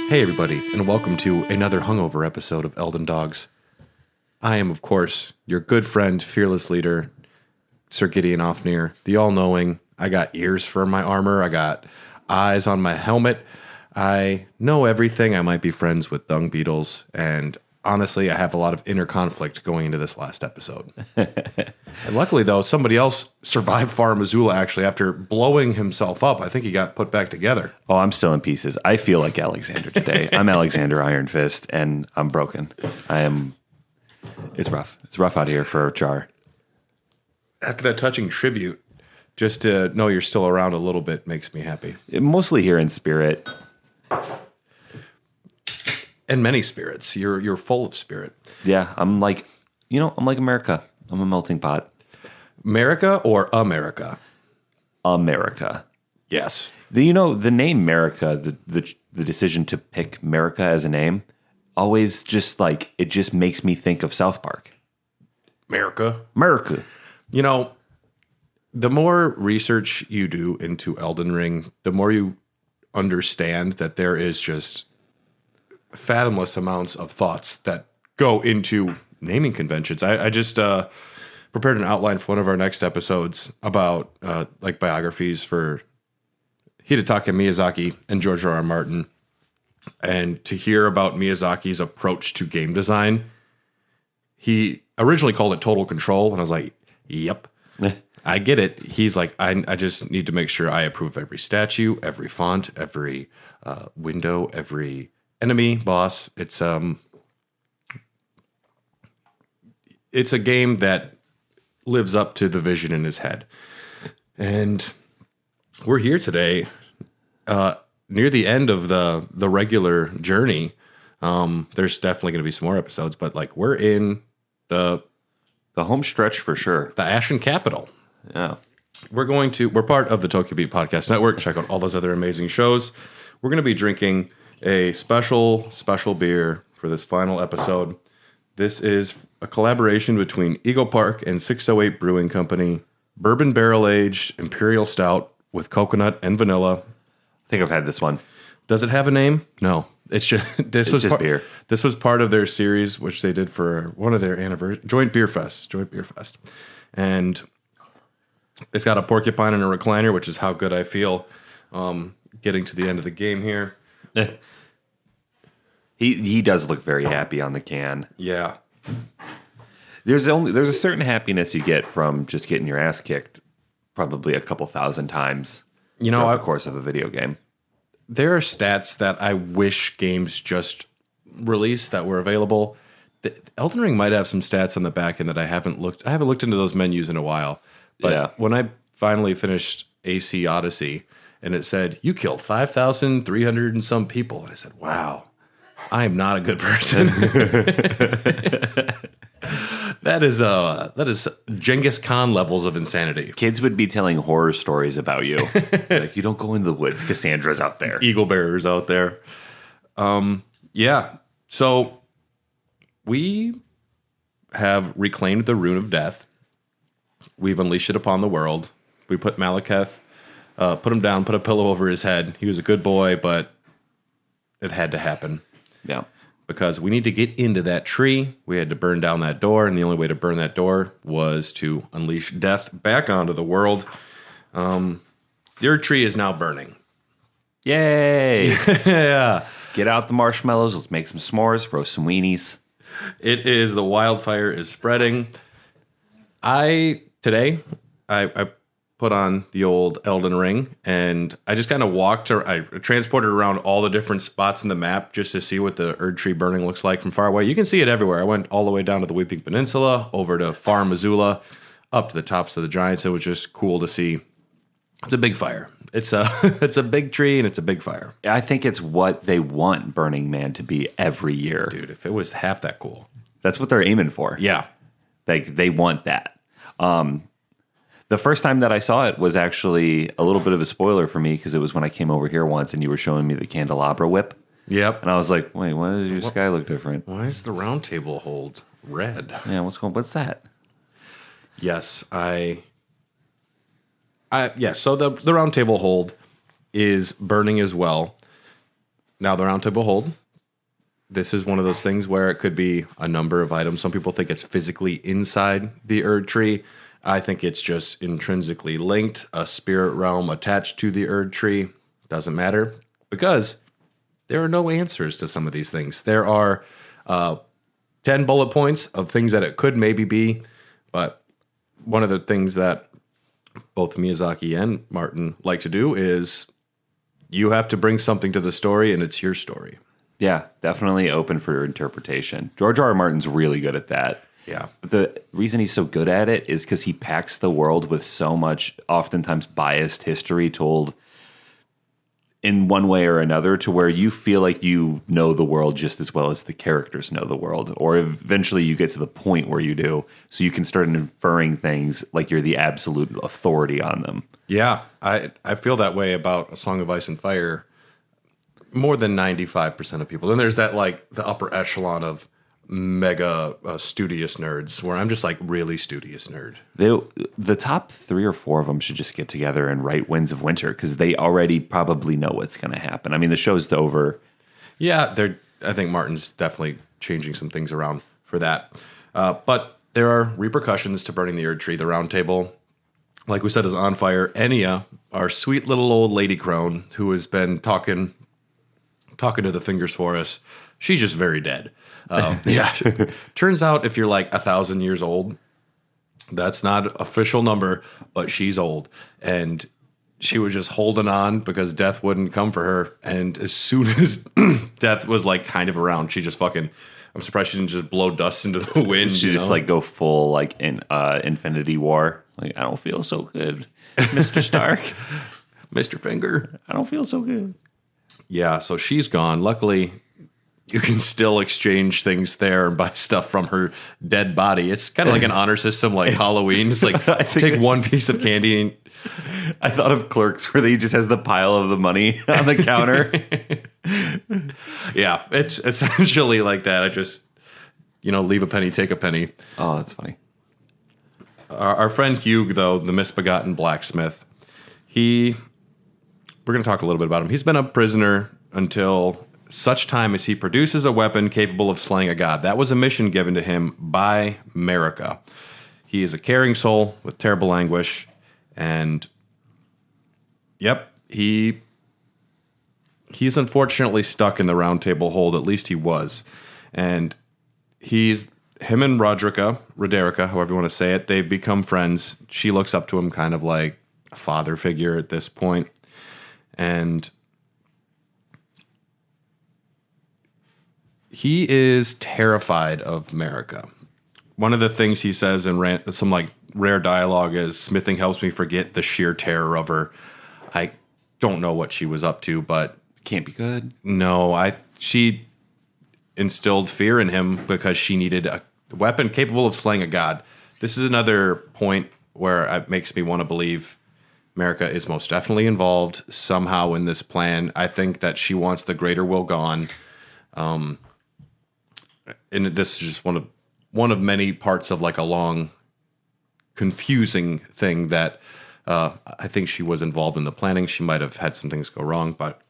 Hey everybody, and welcome to another hungover episode of Elden Dogs. I am, of course, your good friend, fearless leader, Sir Gideon Ofnir, the all-knowing. I got ears for my armor, I got eyes on my helmet. I know everything. I might be friends with dung beetles, and honestly, I have a lot of inner conflict going into this last episode. And luckily, though, somebody else survived Far Missoula, actually, after blowing himself up. I think he got put back together. Oh, I'm still in pieces. I feel like Alexander today. I'm Alexander Iron Fist, and I'm broken. It's rough. It's rough out here for Char. After that touching tribute, just to know you're still around a little bit makes me happy. Mostly here in spirit. And many spirits. You're full of spirit. Yeah, I'm like America. I'm a melting pot. America or America? America. Yes. The name America, the decision to pick America as a name, always just like, it just makes me think of South Park. America. You know, the more research you do into Elden Ring, the more you understand that there is just fathomless amounts of thoughts that go into naming conventions. I just prepared an outline for one of our next episodes about like biographies for Hidetaka Miyazaki and George R. R. Martin, and to hear about Miyazaki's approach to game design. He originally called it total control, and I was like, yep, I get it. He's like, I just need to make sure I approve every statue, every font, every window, every enemy, boss. It's a game that lives up to the vision in his head. And we're here today near the end of the regular journey. There's definitely going to be some more episodes, but like we're in the home stretch for sure. The Ashen Capital. Yeah. We're part of the Tokyo Beat Podcast Network. Check out all those other amazing shows. We're going to be drinking a special beer for this final episode. This is a collaboration between Eagle Park and 608 Brewing Company. Bourbon barrel-aged Imperial Stout with coconut and vanilla. I think I've had this one. Does it have a name? No. It's just beer. This was part of their series, which they did for one of their Joint Beer Fest. And it's got a porcupine and a recliner, which is how good I feel getting to the end of the game here. He does look very happy on the can. Yeah. There's a certain happiness you get from just getting your ass kicked probably a couple thousand times throughout the course of a video game. There are stats that I wish games just released that were available. Elden Ring might have some stats on the back end that I haven't looked into those menus in a while. But when I finally finished AC Odyssey and it said, you killed 5,300 and some people, and I said, wow, I am not a good person. That is Genghis Khan levels of insanity. Kids would be telling horror stories about you. Like, you don't go into the woods. Cassandra's out there. Eagle bearers out there. Yeah. So we have reclaimed the Rune of Death. We've unleashed it upon the world. We put Malekith, put him down, put a pillow over his head. He was a good boy, but it had to happen. Yeah. Because we need to get into that tree. We had to burn down that door, and the only way to burn that door was to unleash death back onto the world. The Erdtree is now burning. Yay! Yeah. Get out the marshmallows. Let's make some s'mores, roast some weenies. It is. The wildfire is spreading. Today, I put on the old Elden Ring, and I just kind of I transported around all the different spots in the map just to see what the Erdtree burning looks like from far away. You can see it everywhere. I went all the way down to the Weeping Peninsula, over to Far Missoula, up to the tops of the giants. It was just cool to see. It's a big fire. It's a big tree, and it's a big fire. I think it's what they want Burning Man to be every year. Dude, if it was half that cool. That's what they're aiming for. Yeah. They want that. The first time that I saw it was actually a little bit of a spoiler for me because it was when I came over here once and you were showing me the candelabra whip. Yep. And I was like, wait, why does your sky look different? Why is the Roundtable hold red? Yeah, what's that? Yes, so the Roundtable hold is burning as well. Now, the Roundtable hold, this is one of those things where it could be a number of items. Some people think it's physically inside the Erdtree. I think it's just intrinsically linked, a spirit realm attached to the Erdtree. Doesn't matter, because there are no answers to some of these things. There are 10 bullet points of things that it could maybe be, but one of the things that both Miyazaki and Martin like to do is you have to bring something to the story, and it's your story. Yeah, definitely open for interpretation. George R. R. Martin's really good at that. Yeah. But the reason he's so good at it is because he packs the world with so much, oftentimes biased history told in one way or another, to where you feel like you know the world just as well as the characters know the world. Or eventually you get to the point where you do. So you can start inferring things like you're the absolute authority on them. Yeah, I feel that way about A Song of Ice and Fire more than 95% of people. Then there's that, like, the upper echelon of mega studious nerds where I'm just like really studious nerd. The top 3 or 4 of them should just get together and write Winds of Winter, because they already probably know what's going to happen. I mean, the show's over. Yeah, I think Martin's definitely changing some things around for that. But there are repercussions to burning the Erdtree. The Roundtable, like we said, is on fire. Enya, our sweet little old lady crone who has been talking to the fingers for us, she's just very dead. Yeah. Turns out if you're like 1,000 years old, that's not an official number, but she's old. And she was just holding on because death wouldn't come for her. And as soon as death was like kind of around, she just fucking, I'm surprised she didn't just blow dust into the wind. She just like go full like in Infinity War. Like, I don't feel so good, Mr. Stark. Mr. Finger. I don't feel so good. Yeah, so she's gone. Luckily, you can still exchange things there and buy stuff from her dead body. It's kind of like an honor system, like Halloween. It's like take one piece of candy. And I thought of Clerks, where he just has the pile of the money on the counter. Yeah, it's essentially like that. I just, leave a penny, take a penny. Oh, that's funny. Our friend Hugh, though, the misbegotten blacksmith, we're going to talk a little bit about him. He's been a prisoner until such time as he produces a weapon capable of slaying a god. That was a mission given to him by Marika. He is a caring soul with terrible anguish, and yep, he's unfortunately stuck in the Roundtable hold. At least he was, and him and Roderica, however you want to say it, they've become friends. She looks up to him kind of like a father figure at this point, and he is terrified of Marika. One of the things he says in some like rare dialogue is, "Smithing helps me forget the sheer terror of her." I don't know what she was up to, but can't be good. No, she instilled fear in him because she needed a weapon capable of slaying a god. This is another point where it makes me want to believe Marika is most definitely involved somehow in this plan. I think that she wants the greater will gone. And this is just one of many parts of like a long, confusing thing that I think she was involved in the planning. She might have had some things go wrong, but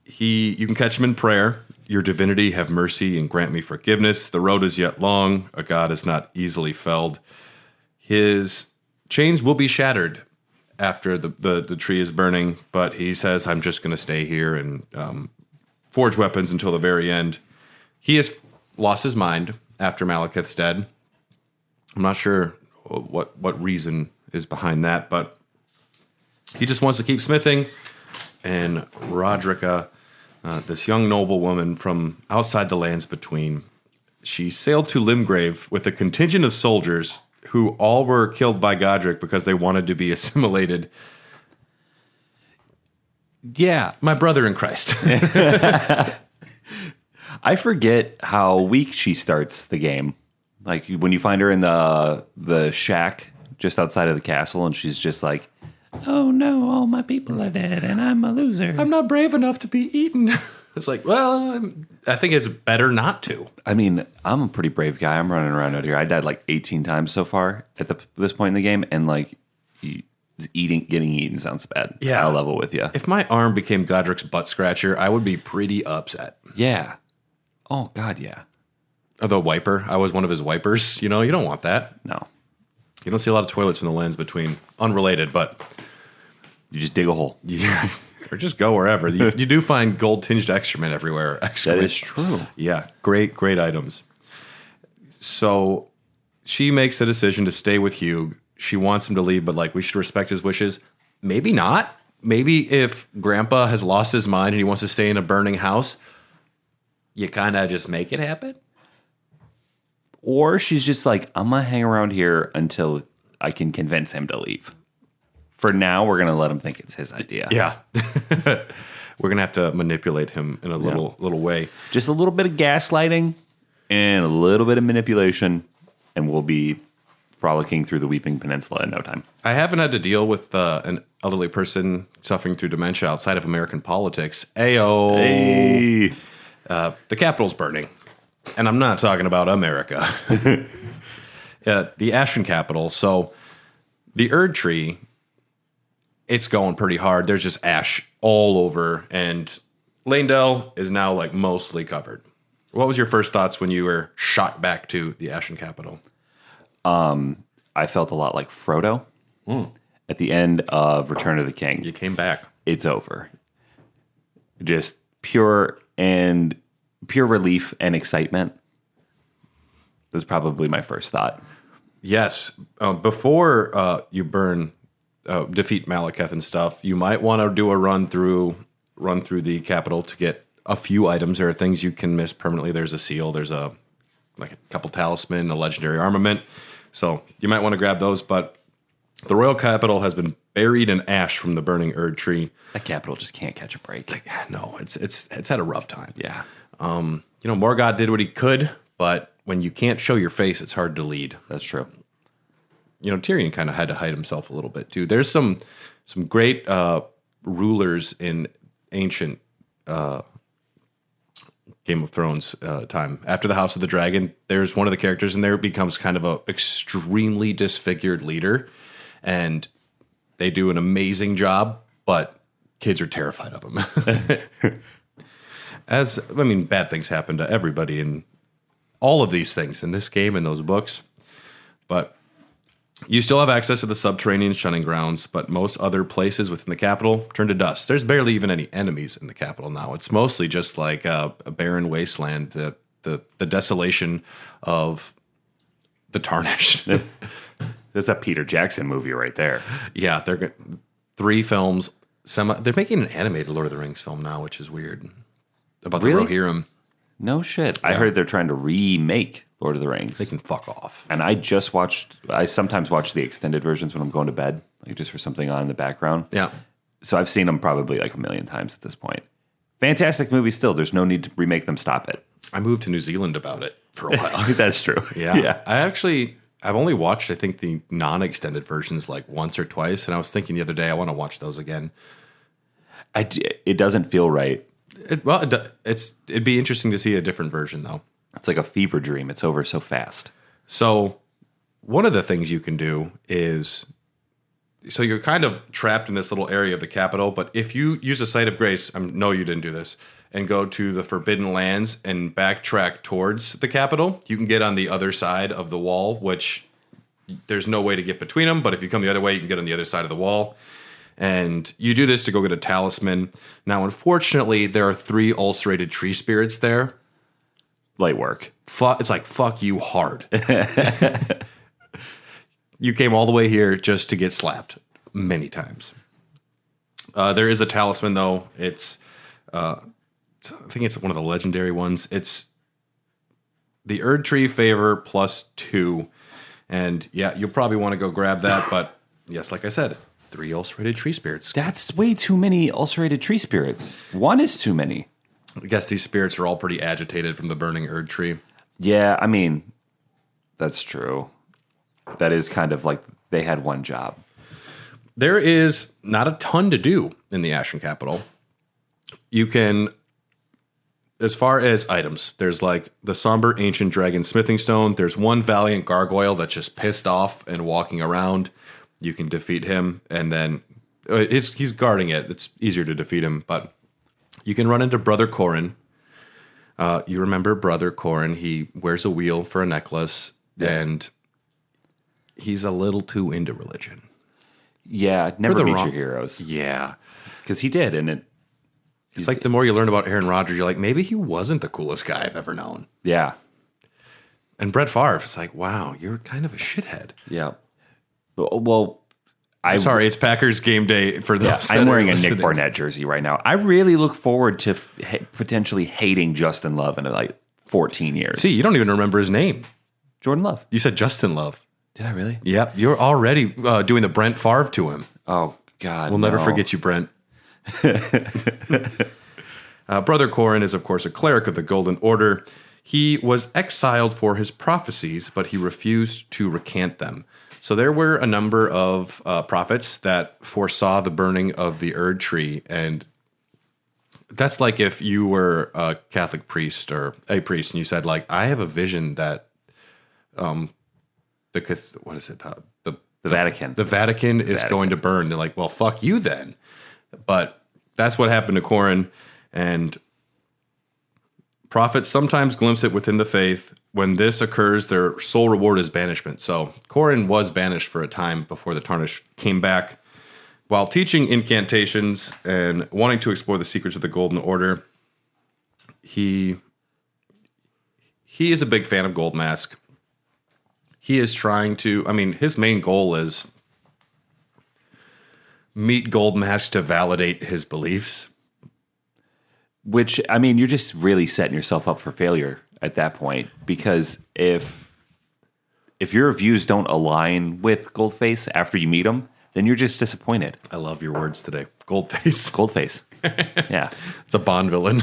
you can catch him in prayer. "Your divinity, have mercy and grant me forgiveness. The road is yet long. A god is not easily felled." His chains will be shattered after the tree is burning, but he says, "I'm just going to stay here and forge weapons until the very end." He has lost his mind after Malekith's dead. I'm not sure what reason is behind that, but he just wants to keep smithing. And Roderica, this young noble woman from outside the lands between, she sailed to Limgrave with a contingent of soldiers who all were killed by Godric because they wanted to be assimilated. Yeah. My brother in Christ. I forget how weak she starts the game. Like when you find her in the shack just outside of the castle, and she's just like, "Oh no, all my people are dead, and I'm a loser. I'm not brave enough to be eaten." It's like, well, I think it's better not to. I mean, I'm a pretty brave guy. I'm running around out here. I died like 18 times so far at this point in the game, and like getting eaten sounds bad. Yeah. I'll level with you. If my arm became Godric's butt scratcher, I would be pretty upset. Yeah. Oh, God, yeah. Or the wiper. I was one of his wipers. You don't want that. No. You don't see a lot of toilets in the lands between. Unrelated, but... You just dig a hole. Yeah. Or just go wherever. You do find gold-tinged excrement everywhere. That is true. Yeah. Great items. So she makes the decision to stay with Hugh. She wants him to leave, but we should respect his wishes. Maybe not. Maybe if Grandpa has lost his mind and he wants to stay in a burning house, you kind of just make it happen. Or she's just like, I'm going to hang around here until I can convince him to leave. For now, we're going to let him think it's his idea. Yeah. We're going to have to manipulate him in a little way. Just a little bit of gaslighting and a little bit of manipulation, and we'll be frolicking through the Weeping Peninsula in no time. I haven't had to deal with an elderly person suffering through dementia outside of American politics. Ayo. Hey. The Capitol's burning. And I'm not talking about America. The Ashen Capital. So the Erdtree, it's going pretty hard. There's just ash all over. And Leyndell is now mostly covered. What was your first thoughts when you were shot back to the Ashen Capital? I felt a lot like Frodo at the end of Return of the King. You came back. It's over. Just pure relief and excitement. That's probably my first thought. Yes. Before you defeat Malekith and stuff, you might want to do a run through the capital to get a few items. There are things you can miss permanently. There's a seal. There's a couple talisman, a legendary armament. So you might want to grab those. But the royal capital has been buried in ash from the burning Erdtree. That capital just can't catch a break. No, it's had a rough time. Yeah. Morgoth did what he could, but when you can't show your face, it's hard to lead. That's true. Tyrion kind of had to hide himself a little bit too. There's some great rulers in ancient Game of Thrones time. After the House of the Dragon, there's one of the characters in there becomes kind of a extremely disfigured leader, and they do an amazing job, but kids are terrified of him. Bad things happen to everybody in all of these things in this game and those books, but you still have access to the subterranean shunning grounds, but most other places within the capital turn to dust. There's barely even any enemies in the capital now. It's mostly just a barren wasteland, the desolation of the Tarnished. That's a Peter Jackson movie right there. Yeah, they're 3 films. They're making an animated Lord of the Rings film now, which is weird. About the Rohirrim. No shit. Yeah. I heard they're trying to remake Lord of the Rings. They can fuck off. And I sometimes watch the extended versions when I'm going to bed, just for something on in the background. Yeah. So I've seen them probably a million times at this point. Fantastic movie still. There's no need to remake them. Stop it. I moved to New Zealand about it for a while. That's true. Yeah. I've only watched, I think, the non-extended versions once or twice, and I was thinking the other day, I want to watch those again. It doesn't feel right. It'd be interesting to see a different version, though. It's like a fever dream. It's over so fast. So one of the things you can do is, so you're kind of trapped in this little area of the capital, but if you use a Site of Grace, no, you didn't do this, and go to the Forbidden Lands and backtrack towards the capital, you can get on the other side of the wall, which there's no way to get between them, but if you come the other way, you can get on the other side of the wall. And you do this to go get a talisman. Now, unfortunately, there are 3 ulcerated tree spirits there. Light work. It's fuck you hard. You came all the way here just to get slapped many times. There is a talisman, though. I think it's one of the legendary ones. It's the Erdtree favor +2. And yeah, you'll probably want to go grab that. But yes, like I said, 3 ulcerated tree spirits. That's way too many ulcerated tree spirits. 1 is too many. I guess these spirits are all pretty agitated from the burning Erdtree. Yeah, that's true. That is kind of like they had one job. There is not a ton to do in the Ashen Capital. You can, as far as items, there's the somber ancient dragon smithing stone. There's 1 valiant gargoyle that's just pissed off and walking around. You can defeat him, and then he's guarding it. It's easier to defeat him, but you can run into Brother Corrin. You remember Brother Corrin? He wears a wheel for a necklace, and he's a little too into religion. Yeah, never meet your heroes. Yeah. Because he did, and it's like the more you learn about Aaron Rodgers, you're like, maybe he wasn't the coolest guy I've ever known. Yeah. And Brett Favre, it's like, wow, you're kind of a shithead. Yeah. Well, I'm sorry, it's Packers game day for those. I'm wearing a Nick Barnett jersey right now. I really look forward to potentially hating Justin Love in like 14 years. See, you don't even remember his name. Jordan Love. You said Justin Love. Did I really? Yep. You're already doing the Brent Favre to him. Oh, God. We'll never forget you, Brent. Brother Corrin is, of course, a cleric of the Golden Order. He was exiled for his prophecies, but he refused to recant them. So there were a number of prophets that foresaw the burning of the Erdtree, and that's like if you were a Catholic priest or a priest, and you said, like, I have a vision that the Vatican. The Vatican is going to burn. They're like, well, fuck you then. But that's what happened to Corrin, and prophets sometimes glimpse it within the faith. When this occurs, their sole reward is banishment. So Corrin was banished for a time before the Tarnish came back. While teaching incantations and wanting to explore the secrets of the Golden Order, he is a big fan of Goldmask. He is trying to, his main goal is meet Goldmask to validate his beliefs. Which, you're just really setting yourself up for failure at that point, because if your views don't align with Goldface after you meet him, then you're just disappointed. I love your words today. Goldface. Goldface. Yeah. It's a Bond villain.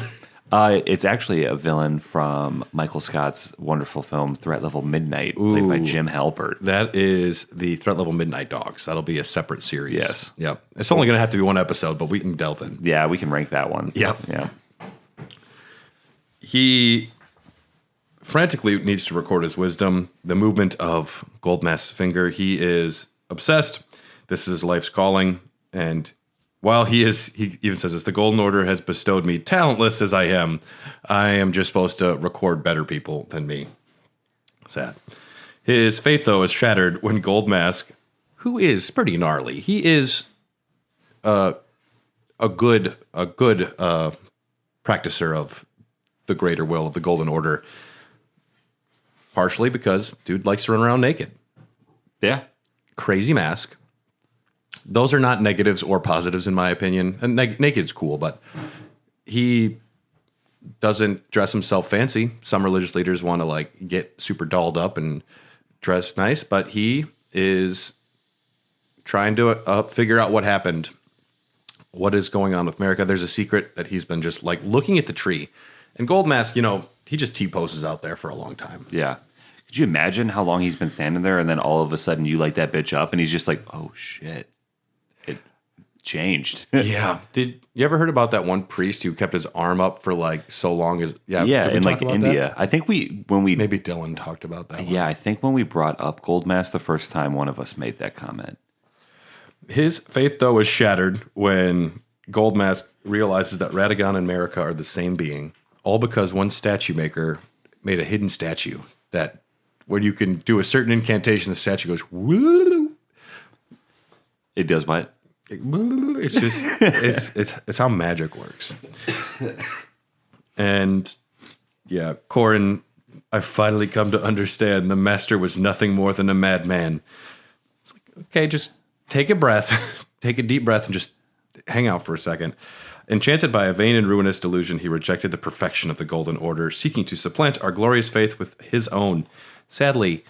It's actually a villain from Michael Scott's wonderful film Threat Level Midnight, played by Jim Halpert. That is the Threat Level Midnight Dogs. That'll be a separate series. Yes. Yep. It's only going to have to be one episode, but we can delve in. Yeah, we can rank that one. Yep. Yeah. He frantically needs to record his wisdom, the movement of Goldmask's finger. He is obsessed. This is his life's calling. And while he even says this, the Golden Order has bestowed me, talentless as I am just supposed to record better people than me. Sad. His faith, though, is shattered when Goldmask, who is pretty gnarly, he is a good practicer of the greater will of the Golden Order, partially because dude likes to run around naked. Yeah. Crazy mask. Those are not negatives or positives, in my opinion. And naked's cool, but he doesn't dress himself fancy. Some religious leaders want to like get super dolled up and dress nice, but he is trying to figure out what happened, what is going on with Marika. There's a secret that he's been just like looking at the tree. And Goldmask, he just T-poses out there for a long time. Yeah. Could you imagine how long he's been standing there, and then all of a sudden you light that bitch up, and he's just like, oh, shit. It changed. Yeah. Did you ever heard about that one priest who kept his arm up for like so long? Yeah, in like India. That? I think maybe Dylan talked about that one. Yeah, I think when we brought up Goldmask the first time, one of us made that comment. His faith, though, is shattered when Goldmask realizes that Radagon and Marika are the same being. All because one statue maker made a hidden statue that when you can do a certain incantation, the statue goes, woo. It does what? It's just, it's how magic works. And yeah, Corrin, I've finally come to understand the master was nothing more than a madman. It's like, okay, just take a breath, take a deep breath and just hang out for a second. Enchanted by a vain and ruinous delusion, he rejected the perfection of the Golden Order, seeking to supplant our glorious faith with his own. Sadly,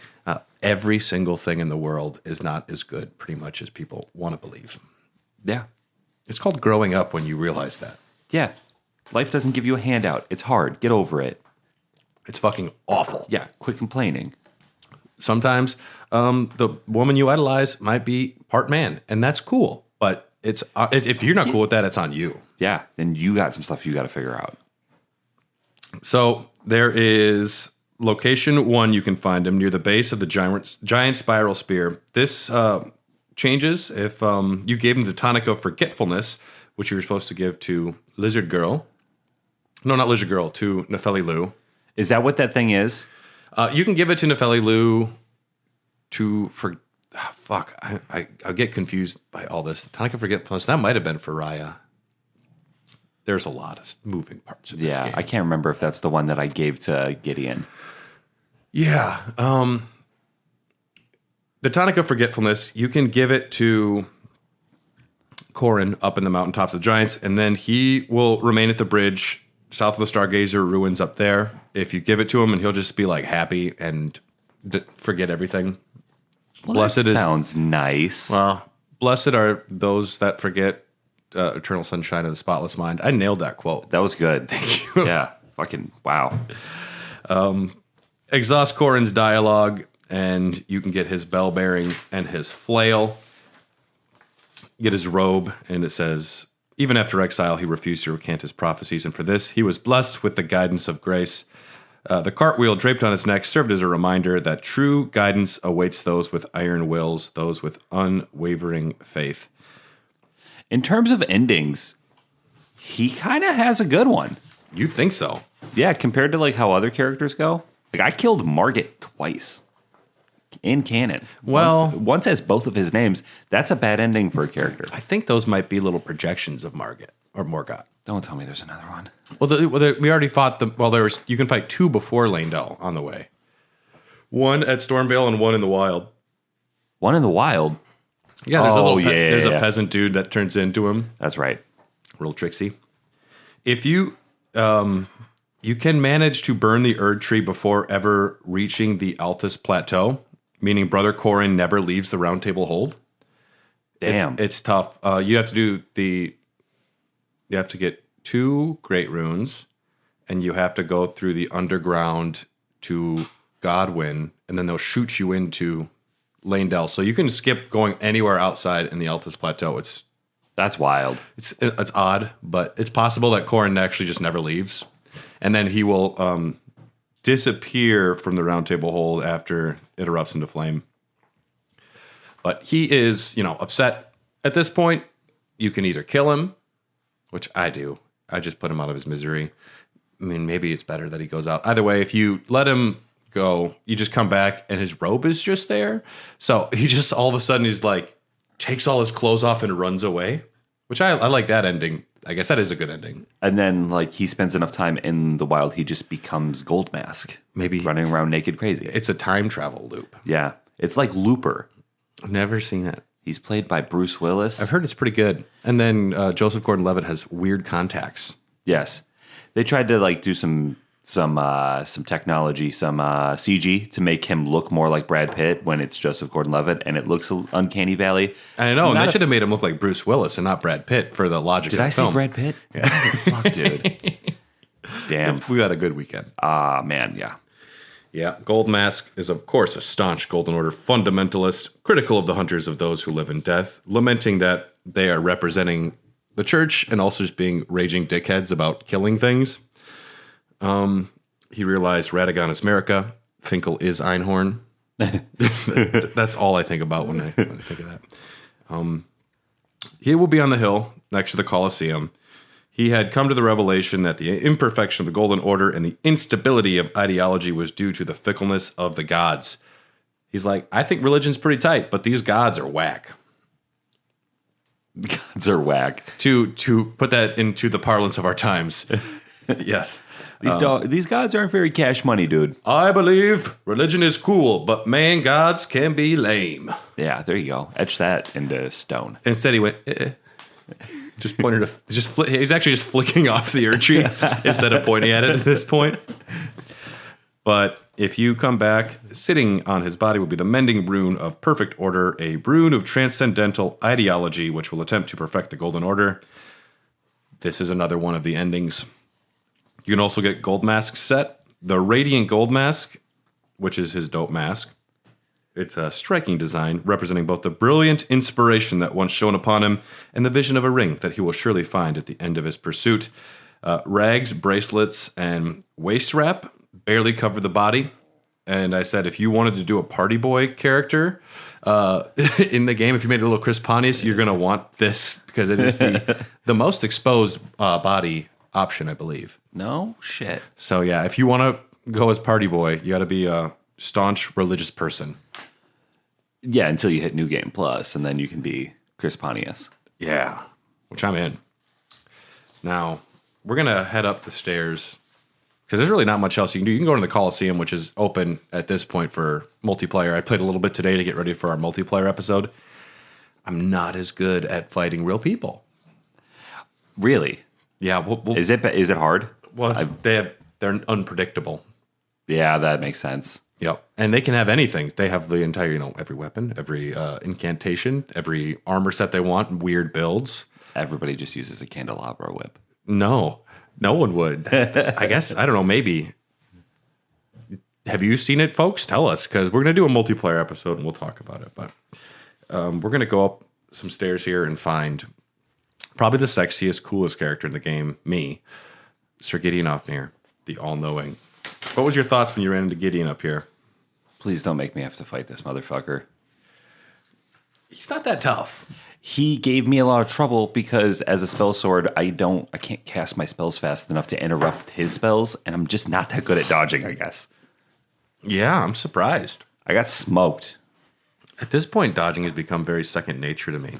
every single thing in the world is not as good, pretty much, as people want to believe. Yeah. It's called growing up when you realize that. Yeah. Life doesn't give you a handout. It's hard. Get over it. It's fucking awful. Yeah. Quit complaining. Sometimes the woman you idolize might be part man, and that's cool. But it's if you're not cool with that, it's on you. Yeah, then you got some stuff you got to figure out. So there is location 1. You can find him near the base of the giant spiral spear. This changes. If you gave him the tonic of forgetfulness, which you were supposed to give to Lizard Girl. No, not Lizard Girl, to Nefeli Lou. Is that what that thing is? You can give it to Nefeli Lou I'll get confused by all this. The tonic of forgetfulness, that might have been for Raya. There's a lot of moving parts of this game. I can't remember if that's the one that I gave to Gideon. Yeah. The tonic of forgetfulness, you can give it to Corrin up in the mountaintops of the giants, and then he will remain at the bridge south of the Stargazer ruins up there. If you give it to him, and he'll just be like happy and forget everything. Well, blessed sounds nice. Well, blessed are those that forget eternal sunshine of the spotless mind. I nailed that quote. That was good. Thank you. Yeah. Fucking wow. Exhaust Corrin's dialogue, and you can get his bell bearing and his flail. Get his robe, and it says, even after exile, he refused to recant his prophecies, and for this, he was blessed with the guidance of grace. The cartwheel draped on his neck served as a reminder that true guidance awaits those with iron wills, those with unwavering faith. In terms of endings, he kind of has a good one. You think so? Yeah, compared to like how other characters go. Like I killed Margit twice in canon. Well, once has both of his names. That's a bad ending for a character. I think those might be little projections of Margit or Morgott. Don't tell me there's another one. Well, we already fought them. Well, you can fight two before Leyndell on the way. One at Stormvale and one in the wild. One in the wild? Yeah, there's a peasant dude that turns into him. That's right. Real tricksy. If you you can manage to burn the Erdtree before ever reaching the Altus Plateau, meaning Brother Corrin never leaves the Roundtable hold. Damn. It's tough. You have to get 2 Great Runes, and you have to go through the underground to Godwyn, and then they'll shoot you into Leyndell. So you can skip going anywhere outside in the Altus Plateau. That's wild. It's odd, but it's possible that Corrin actually just never leaves. And then he will disappear from the Roundtable hold after it erupts into flame. But he is, upset at this point. You can either kill him, which I do. I just put him out of his misery. I mean, maybe it's better that he goes out. Either way, if you let him go, you just come back and his robe is just there. So he just all of a sudden he's like, takes all his clothes off and runs away, which I like that ending. I guess that is a good ending. And then like he spends enough time in the wild, he just becomes Goldmask. Maybe running around naked crazy. It's a time travel loop. Yeah. It's like Looper. I've never seen it. He's played by Bruce Willis. I've heard it's pretty good. And then Joseph Gordon-Levitt has weird contacts. Yes. They tried to like do some technology, some CG to make him look more like Brad Pitt when it's Joseph Gordon-Levitt, and it looks uncanny valley. I know, and they should have made him look like Bruce Willis and not Brad Pitt for the logic of the film. Did I say Brad Pitt? Yeah. Fuck, dude. Damn. We had a good weekend. Man, yeah. Yeah, Goldmask is, of course, a staunch Golden Order fundamentalist, critical of the hunters of those who live in death, lamenting that they are representing the church and also just being raging dickheads about killing things. He realized Radagon is Marika, Finkel is Einhorn. That's all I think about when I think of that. He will be on the hill next to the Colosseum. He had come to the revelation that the imperfection of the Golden Order and the instability of ideology was due to the fickleness of the gods. He's like, I think religion's pretty tight, but these gods are whack. Gods are whack. To put that into the parlance of our times. Yes. These gods aren't very cash money, dude. I believe religion is cool, but man, gods can be lame. Yeah, there you go. Etch that into stone. Instead, he went, just pointed he's actually just flicking off the Erdtree instead of pointing at it at this point. But if you come back, sitting on his body will be the mending rune of perfect order, a rune of transcendental ideology, which will attempt to perfect the Golden Order. This is another one of the endings. You can also get Goldmask set. The Radiant Goldmask, which is his dope mask. It's a striking design, representing both the brilliant inspiration that once shone upon him and the vision of a ring that he will surely find at the end of his pursuit. Rags, bracelets, and waist wrap barely cover the body, and I said, if you wanted to do a party boy character in the game, if you made it a little Chris Pontius, you're going to want this because it is the most exposed body option, I believe. No shit. So yeah, if you want to go as party boy, you got to be a staunch religious person. Yeah, until you hit New Game Plus, and then you can be Chris Pontius. Yeah, which I'm in. Now, we're going to head up the stairs because there's really not much else you can do. You can go to the Coliseum, which is open at this point for multiplayer. I played a little bit today to get ready for our multiplayer episode. I'm not as good at fighting real people. Really? Yeah. Is it hard? Well, they're unpredictable. Yeah, that makes sense. Yep. And they can have anything. They have the entire, every weapon, every incantation, every armor set they want, weird builds. Everybody just uses a candelabra whip. No one would. I guess, I don't know, maybe. Have you seen it, folks? Tell us, because we're going to do a multiplayer episode and we'll talk about it. But we're going to go up some stairs here and find probably the sexiest, coolest character in the game, me, Sir Gideon Ofnir, the all-knowing. What was your thoughts when you ran into Gideon up here? Please don't make me have to fight this motherfucker. He's not that tough. He gave me a lot of trouble because as a spell sword, I can't cast my spells fast enough to interrupt his spells, and I'm just not that good at dodging, I guess. Yeah, I'm surprised. I got smoked. At this point, dodging has become very second nature to me.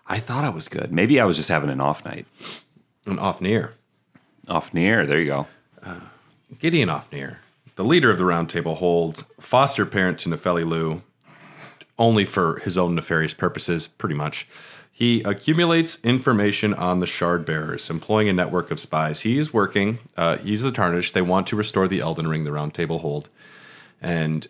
I thought I was good. Maybe I was just having an off night. An Ofnir. Ofnir, there you go. Gideon Ofnir, the leader of the Roundtable, holds foster parent to Nefeli Lu, only for his own nefarious purposes, pretty much. He accumulates information on the Shard Bearers, employing a network of spies. He is working, he's the Tarnished. They want to restore the Elden Ring the Roundtable hold. And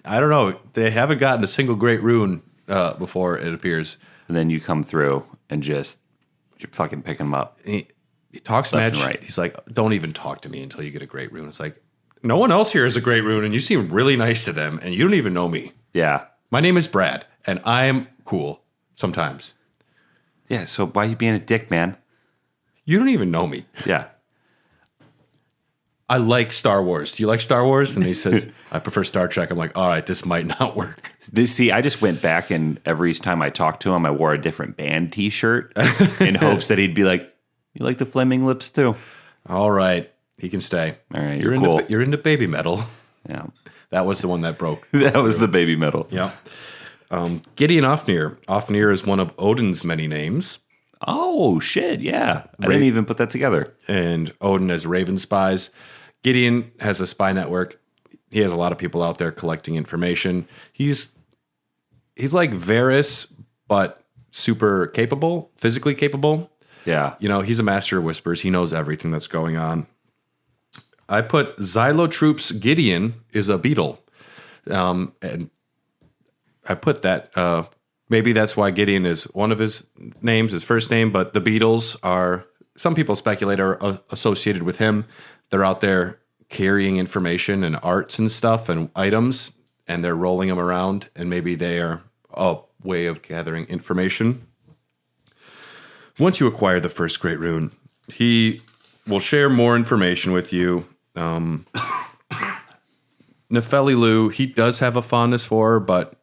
I don't know, they haven't gotten a single great rune before, it appears. And then you come through and you're fucking picking them up. He talks left match. and right. He's like, don't even talk to me until you get a great rune. It's like, no one else here has a great rune, and you seem really nice to them, and you don't even know me. Yeah. My name is Brad, and I'm cool sometimes. Yeah, so why are you being a dick, man? You don't even know me. Yeah. I like Star Wars. Do you like Star Wars? And he says, I prefer Star Trek. I'm like, all right, this might not work. See, I just went back, and every time I talked to him, I wore a different band t-shirt in hopes that he'd be like, you like the Flaming Lips too? All right, he can stay. All right, you're cool. You're into baby metal. Yeah. That was the one that broke. That was the baby metal. Yeah. Gideon Ofnir. Ofnir is one of Odin's many names. Oh, shit, yeah. I didn't even put that together. And Odin has Raven spies. Gideon has a spy network. He has a lot of people out there collecting information. He's like Varys, but super capable, physically capable. Yeah. He's a master of whispers. He knows everything that's going on. I put Xylotroops Gideon is a beetle. And I put that, maybe that's why Gideon is one of his names, his first name, but the beetles are, some people speculate, are associated with him. They're out there carrying information and arts and stuff and items, and they're rolling them around, and maybe they are a way of gathering information. Once you acquire the first great rune, he will share more information with you. Nefeli Lu, he does have a fondness for her, but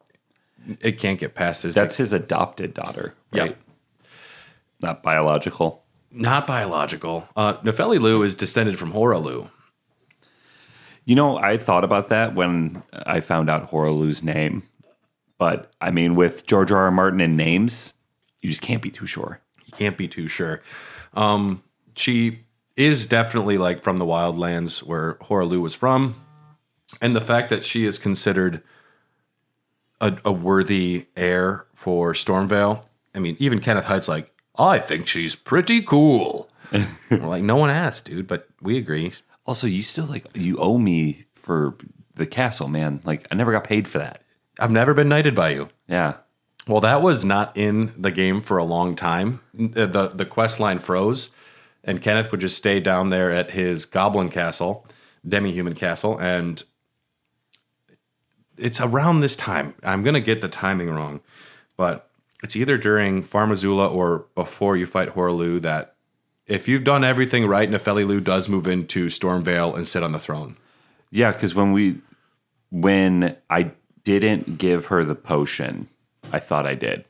it can't get past his... That's his adopted daughter, right? Yep. Not biological. Not biological. Nefeli Lu is descended from Horalu. I thought about that when I found out Horalu's name. But, I mean, with George R. R. Martin and names, you just can't be too sure. You can't be too sure. She is definitely like from the Wildlands where Horalu was from. And the fact that she is considered a worthy heir for Stormvale. I mean, even Kenneth Hyde's like, I think she's pretty cool. We're like, no one asked, dude, but we agree. Also, you still you owe me for the castle, man. Like, I never got paid for that. I've never been knighted by you. Yeah. Well, that was not in the game for a long time. The quest line froze, and Kenneth would just stay down there at his goblin castle, demi-human castle, and it's around this time. I'm going to get the timing wrong, but it's either during Farmazula or before you fight Horalu that if you've done everything right, Nefeli Lu does move into Stormvale and sit on the throne. Yeah, because when I didn't give her the potion, I thought I did.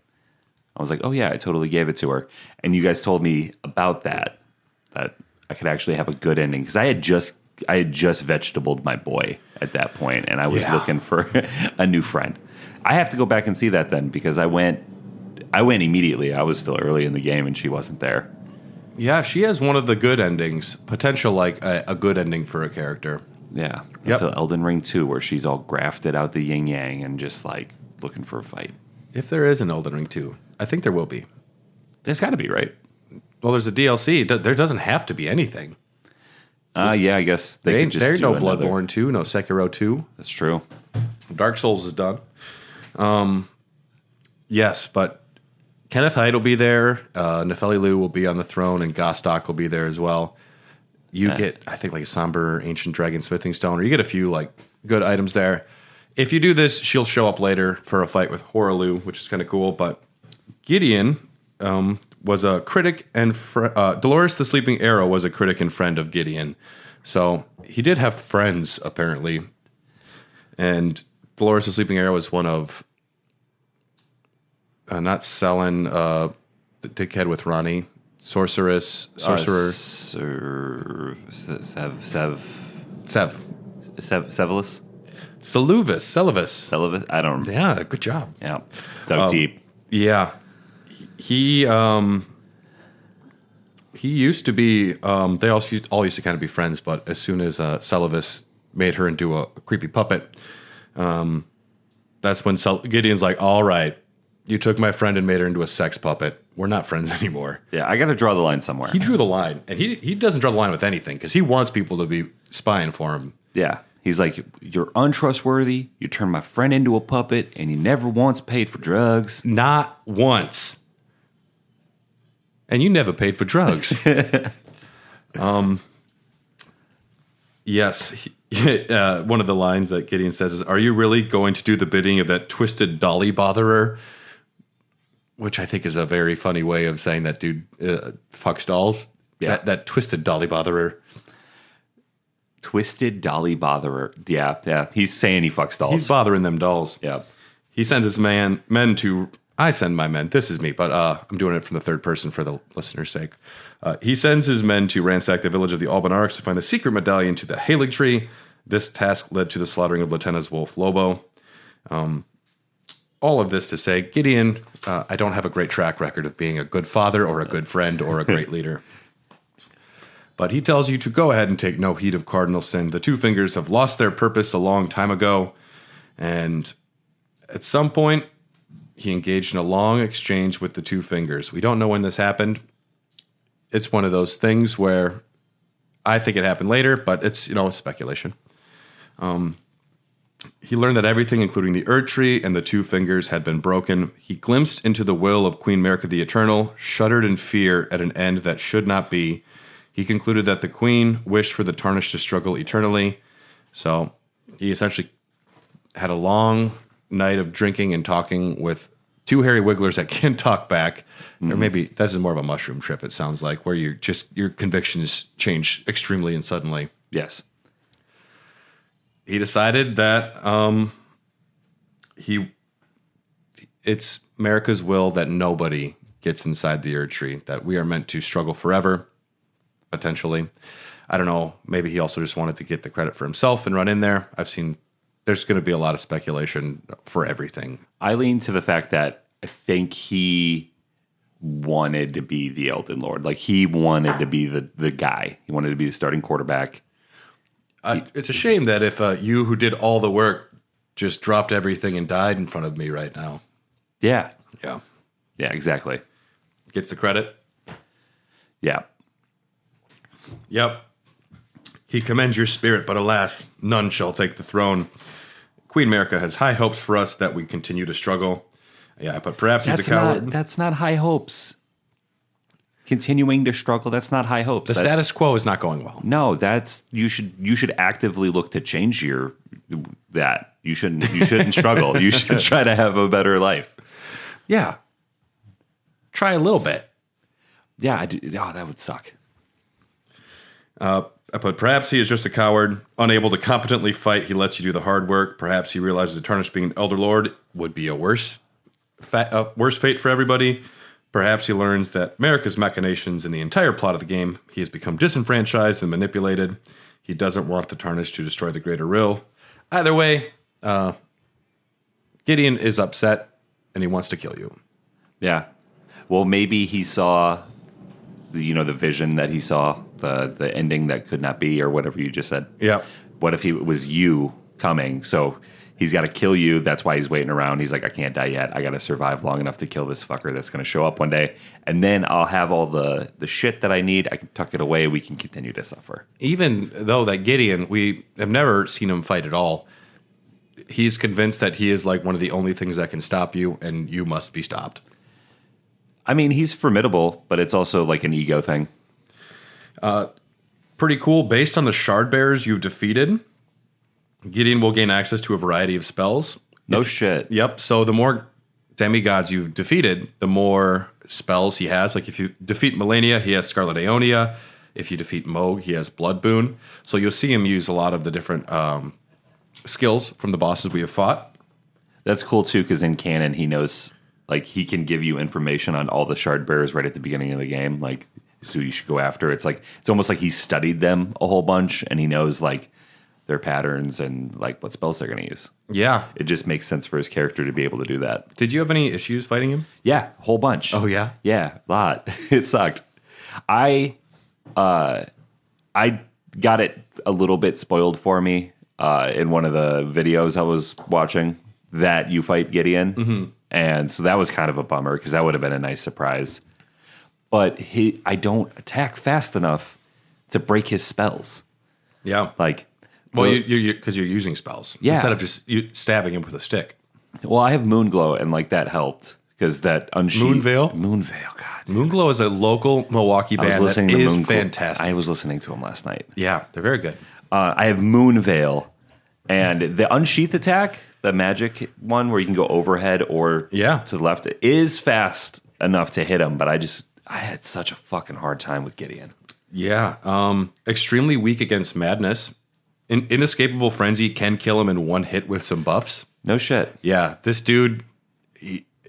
I was like, oh yeah, I totally gave it to her. And you guys told me about that I could actually have a good ending. Because I had just vegetabled my boy at that point, and I was looking for a new friend. I have to go back and see that then, because I went immediately. I was still early in the game, and she wasn't there. Yeah, she has one of the good endings. Potential, like a good ending for a character. Yeah. Until Elden Ring 2, where she's all grafted out the yin-yang and just, like, looking for a fight. If there is an Elden Ring 2, I think there will be. There's got to be, right? Well, there's a DLC. There doesn't have to be anything. Yeah, I guess they could just There's do no another. Bloodborne 2, no Sekiro 2. That's true. Dark Souls is done. Yes, but Kenneth Hyde will be there. Nefeli Liu will be on the throne, and Gostok will be there as well. You get, I think, like a somber ancient dragon smithing stone, or you get a few like good items there. If you do this, she'll show up later for a fight with Horalu, which is kind of cool. But Gideon was a critic, and Dolores the Sleeping Arrow was a critic and friend of Gideon. So he did have friends, apparently. And Dolores the Sleeping Arrow is one of, not Selen, the dickhead with Ronnie, sorcerer. Sevelus? Seluvis. I don't remember. Yeah, good job. Yeah. Dug deep. Yeah. He used to be, they all used to kind of be friends, but as soon as Seluvis made her into a creepy puppet, that's when Gideon's like, all right, you took my friend and made her into a sex puppet. We're not friends anymore. Yeah, I got to draw the line somewhere. He drew the line, and he doesn't draw the line with anything because he wants people to be spying for him. Yeah. He's like, you're untrustworthy, you turned my friend into a puppet, and you never once paid for drugs. Not once. And you never paid for drugs. Yes. One of the lines that Gideon says is, are you really going to do the bidding of that twisted dolly botherer? Which I think is a very funny way of saying that dude fucks dolls. Yeah. That twisted dolly botherer. Twisted dolly botherer. Yeah. He's saying he fucks dolls. He's bothering them dolls. Yeah. He sends his men to... I send my men. This is me, but I'm doing it from the third person for the listener's sake. He sends his men to ransack the village of the Albanarks to find the secret medallion to the Erdtree. This task led to the slaughtering of Lieutenant Wolf Lobo. All of this to say, Gideon, I don't have a great track record of being a good father or a good friend or a great leader. But he tells you to go ahead and take no heed of cardinal sin. The Two Fingers have lost their purpose a long time ago. And at some point, he engaged in a long exchange with the Two Fingers. We don't know when this happened. It's one of those things where I think it happened later, but it's, speculation. He learned that everything, including the Erdtree and the Two Fingers, had been broken. He glimpsed into the will of Queen Marika the Eternal, shuddered in fear at an end that should not be. He concluded that the Queen wished for the Tarnished to struggle eternally. So he essentially had a long night of drinking and talking with two hairy wigglers that can't talk back. Or maybe this is more of a mushroom trip, it sounds like, where your convictions change extremely and suddenly. Yes. He decided that it's Marika's will that nobody gets inside the Erdtree, that we are meant to struggle forever, potentially. I don't know. Maybe he also just wanted to get the credit for himself and run in there. I've seen there's going to be a lot of speculation for everything. I lean to the fact that I think he wanted to be the Elden Lord. Like, he wanted to be the guy. He wanted to be the starting quarterback. It's a shame that if you who did all the work just dropped everything and died in front of me right now. Yeah. Yeah. Yeah, exactly. Gets the credit. Yeah. Yep. He commends your spirit, but alas, none shall take the throne. Queen Marika has high hopes for us that we continue to struggle. Yeah, but perhaps he's a coward. That's not high hopes. Continuing to struggle, that's not high hopes. The status quo is not going well. No, you should actively look to change that. You shouldn't struggle. You should try to have a better life. Yeah. Try a little bit. Yeah, oh, that would suck. I put, perhaps he is just a coward, unable to competently fight. He lets you do the hard work. Perhaps he realizes the Tarnished being an Elder Lord would be a worse fate for everybody. Perhaps he learns that Marika's machinations in the entire plot of the game. He has become disenfranchised and manipulated. He doesn't want the Tarnished to destroy the Greater Rill. Either way, Gideon is upset and he wants to kill you. Yeah. Well, maybe he saw, the vision that he saw, the ending that could not be, or whatever you just said. Yeah. What if it was you coming? So he's got to kill you. That's why he's waiting around. He's like, I can't die yet. I got to survive long enough to kill this fucker that's going to show up one day. And then I'll have all the shit that I need. I can tuck it away. We can continue to suffer. Even though that Gideon, we have never seen him fight at all. He's convinced that he is like one of the only things that can stop you, and you must be stopped. I mean, he's formidable, but it's also like an ego thing. Pretty cool. Based on the shard bearers you've defeated, Gideon will gain access to a variety of spells. No shit. Yep. So the more demigods you've defeated, the more spells he has. Like if you defeat Melania, he has Scarlet Aeonia. If you defeat Moog, he has Blood Boon. So you'll see him use a lot of the different skills from the bosses we have fought. That's cool too, because in canon he knows, like, he can give you information on all the shard bearers right at the beginning of the game, like, so you should go after. It's like, it's almost like he's studied them a whole bunch and he knows like their patterns and like what spells they're going to use. Yeah. It just makes sense for his character to be able to do that. Did you have any issues fighting him? Yeah, a whole bunch. Oh yeah? Yeah, a lot. It sucked. I got it a little bit spoiled for me in one of the videos I was watching that you fight Gideon. Mm-hmm. And so that was kind of a bummer because that would have been a nice surprise. But I don't attack fast enough to break his spells. Yeah. Like, well, because you're using spells. Yeah. Instead of just stabbing him with a stick. Well, I have Moonglow, and like that helped because that unsheathed. Moonveil, God. Moonglow is a local Milwaukee band that is fantastic. I was listening to him last night. Yeah, they're very good. I have Moonveil, and the unsheath attack, the magic one where you can go overhead or to the left, is fast enough to hit him, but I had such a fucking hard time with Gideon. Yeah. Extremely weak against madness. Inescapable Frenzy can kill him in one hit with some buffs. No shit. Yeah, this dude,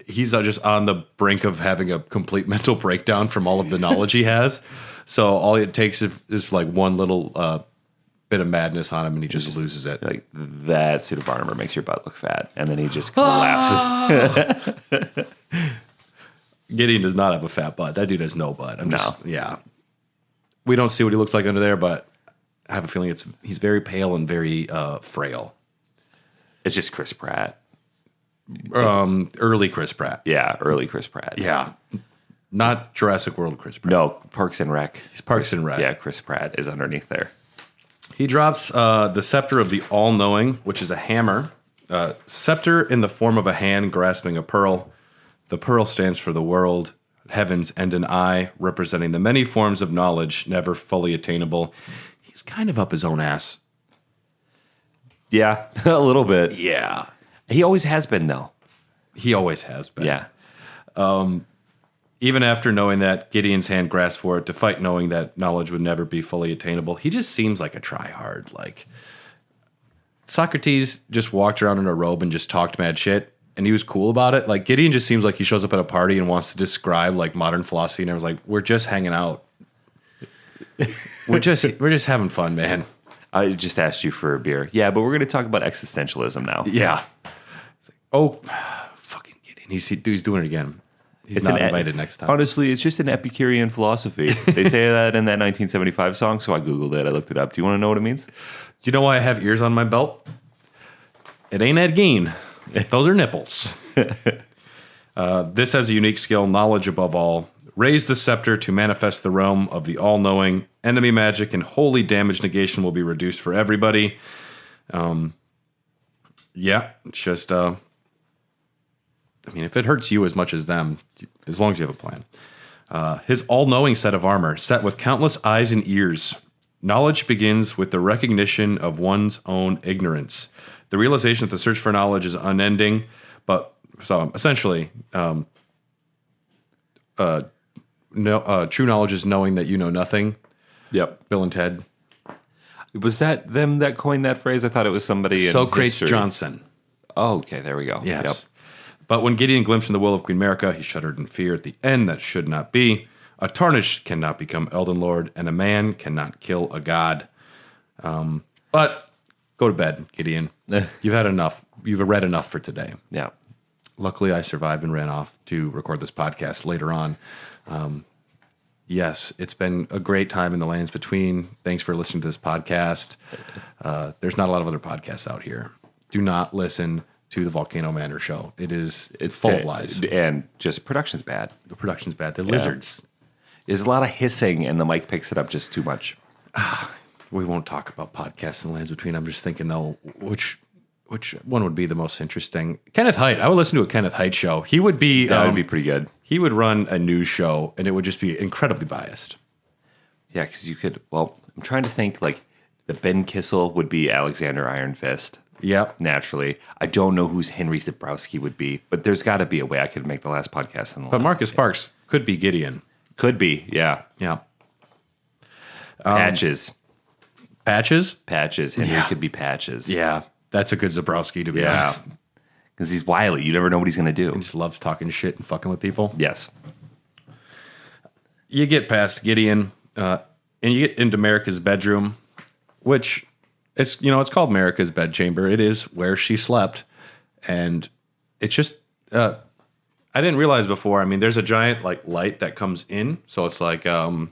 he's just on the brink of having a complete mental breakdown from all of the knowledge he has. So all it takes is like one little bit of madness on him, and he just loses it. Like, that suit of armor makes your butt look fat, and then he just collapses. Gideon does not have a fat butt. That dude has no butt. Yeah. We don't see what he looks like under there, but I have a feeling he's very pale and very frail. It's just Chris Pratt. Early Chris Pratt. Yeah, early Chris Pratt. Yeah. Not Jurassic World Chris Pratt. No, Parks and Rec. He's Parks and Rec. Yeah, Chris Pratt is underneath there. He drops the Scepter of the All-Knowing, which is a hammer. Scepter in the form of a hand grasping a pearl. The pearl stands for the world, heavens, and an eye, representing the many forms of knowledge never fully attainable. He's kind of up his own ass. Yeah, a little bit. Yeah. He always has been, though. He always has been. Yeah. Even after knowing that, Gideon's hand grasped for it to fight, knowing that knowledge would never be fully attainable. He just seems like a tryhard. Like, Socrates just walked around in a robe and just talked mad shit, and he was cool about it. Like, Gideon just seems like he shows up at a party and wants to describe like modern philosophy, and I was like, we're just hanging out. we're just having fun, man. I just asked you for a beer. Yeah, but we're going to talk about existentialism now. Yeah. It's like, oh, fucking Gideon. He's doing it again. He's not invited next time. Honestly, it's just an Epicurean philosophy. They say that in that 1975 song, so I Googled it. I looked it up. Do you want to know what it means? Do you know why I have ears on my belt? It ain't Ed Gein. Those are nipples. This has a unique skill, knowledge above all. Raise the scepter to manifest the realm of the all-knowing. Enemy magic and holy damage negation will be reduced for everybody. Yeah, it's just... I mean, if it hurts you as much as them, as long as you have a plan. His all-knowing set of armor, set with countless eyes and ears. Knowledge begins with the recognition of one's own ignorance. The realization that the search for knowledge is unending, but so essentially, true knowledge is knowing that you know nothing. Yep. Bill and Ted. Was that them that coined that phrase? I thought it was somebody in Socrates history. Johnson. Oh, okay, there we go. Yes. Yep. But when Gideon glimpsed in the will of Queen Marika, he shuddered in fear at the end that should not be. A tarnished cannot become Elden Lord, and a man cannot kill a god. But go to bed, Gideon. You've had enough. You've read enough for today. Yeah. Luckily, I survived and ran off to record this podcast later on. Yes, it's been a great time in the lands between. Thanks for listening to this podcast. There's not a lot of other podcasts out here. Do not listen to the Volcano Manor show. It's full of lies. And just production's bad. The production's bad. They're lizards. There's a lot of hissing, and the mic picks it up just too much. We won't talk about podcasts in the lands between. I'm just thinking, though, which one would be the most interesting? Kenneth Haidt. I would listen to a Kenneth Haidt show. He would be... That would be pretty good. He would run a news show, and it would just be incredibly biased. Yeah, because you could... Well, I'm trying to think, like, the Ben Kissel would be Alexander Iron Fist. Yep. Naturally. I don't know who's Henry Zabrowski would be, but there's got to be a way I could make the last podcast. But Marcus Sparks could be Gideon. Could be, yeah. Yeah. Patches. Patches? Patches. Henry could be Patches. Yeah. That's a good Zabrowski, to be honest. Because he's wily. You never know what he's going to do. He just loves talking shit and fucking with people. Yes. You get past Gideon, and you get into Marika's bedroom, which it's called Marika's bedchamber. It is where she slept, and it's just I didn't realize before. I mean, there's a giant like light that comes in, so it's like the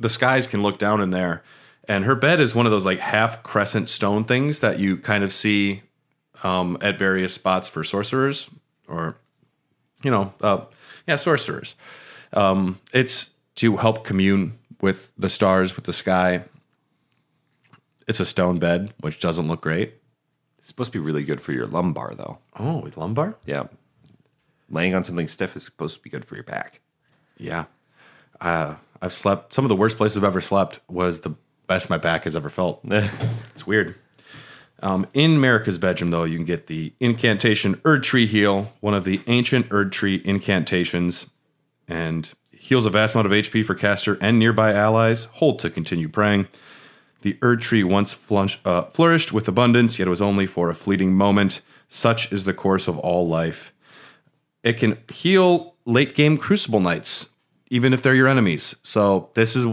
skies can look down in there, and her bed is one of those like half crescent stone things that you kind of see at various spots for sorcerers, or sorcerers. It's to help commune with the stars, with the sky. It's a stone bed, which doesn't look great. It's supposed to be really good for your lumbar, though. Oh, with lumbar? Yeah. Laying on something stiff is supposed to be good for your back. Yeah. I've slept. Some of the worst places I've ever slept was the best my back has ever felt. It's weird. In Marika's bedroom, though, you can get the incantation Erdtree Heal, one of the ancient Erdtree incantations, and heals a vast amount of HP for caster and nearby allies. Hold to continue praying. The Erdtree once flourished with abundance, yet it was only for a fleeting moment. Such is the course of all life. It can heal late-game Crucible Knights, even if they're your enemies. So this is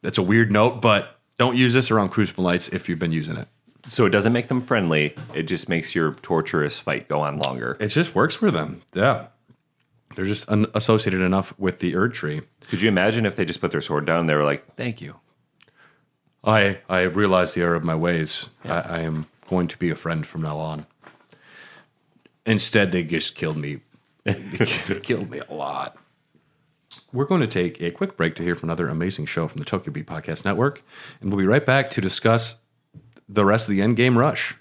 it's a weird note, but don't use this around Crucible Knights if you've been using it. So it doesn't make them friendly. It just makes your torturous fight go on longer. It just works for them. Yeah. They're just associated enough with the Erdtree. Could you imagine if they just put their sword down and they were like, thank you? I realized the error of my ways. Yeah. I am going to be a friend from now on. Instead, they just killed me. They killed me a lot. We're going to take a quick break to hear from another amazing show from the Tokyo Beat Podcast Network, and we'll be right back to discuss the rest of the Endgame Rush.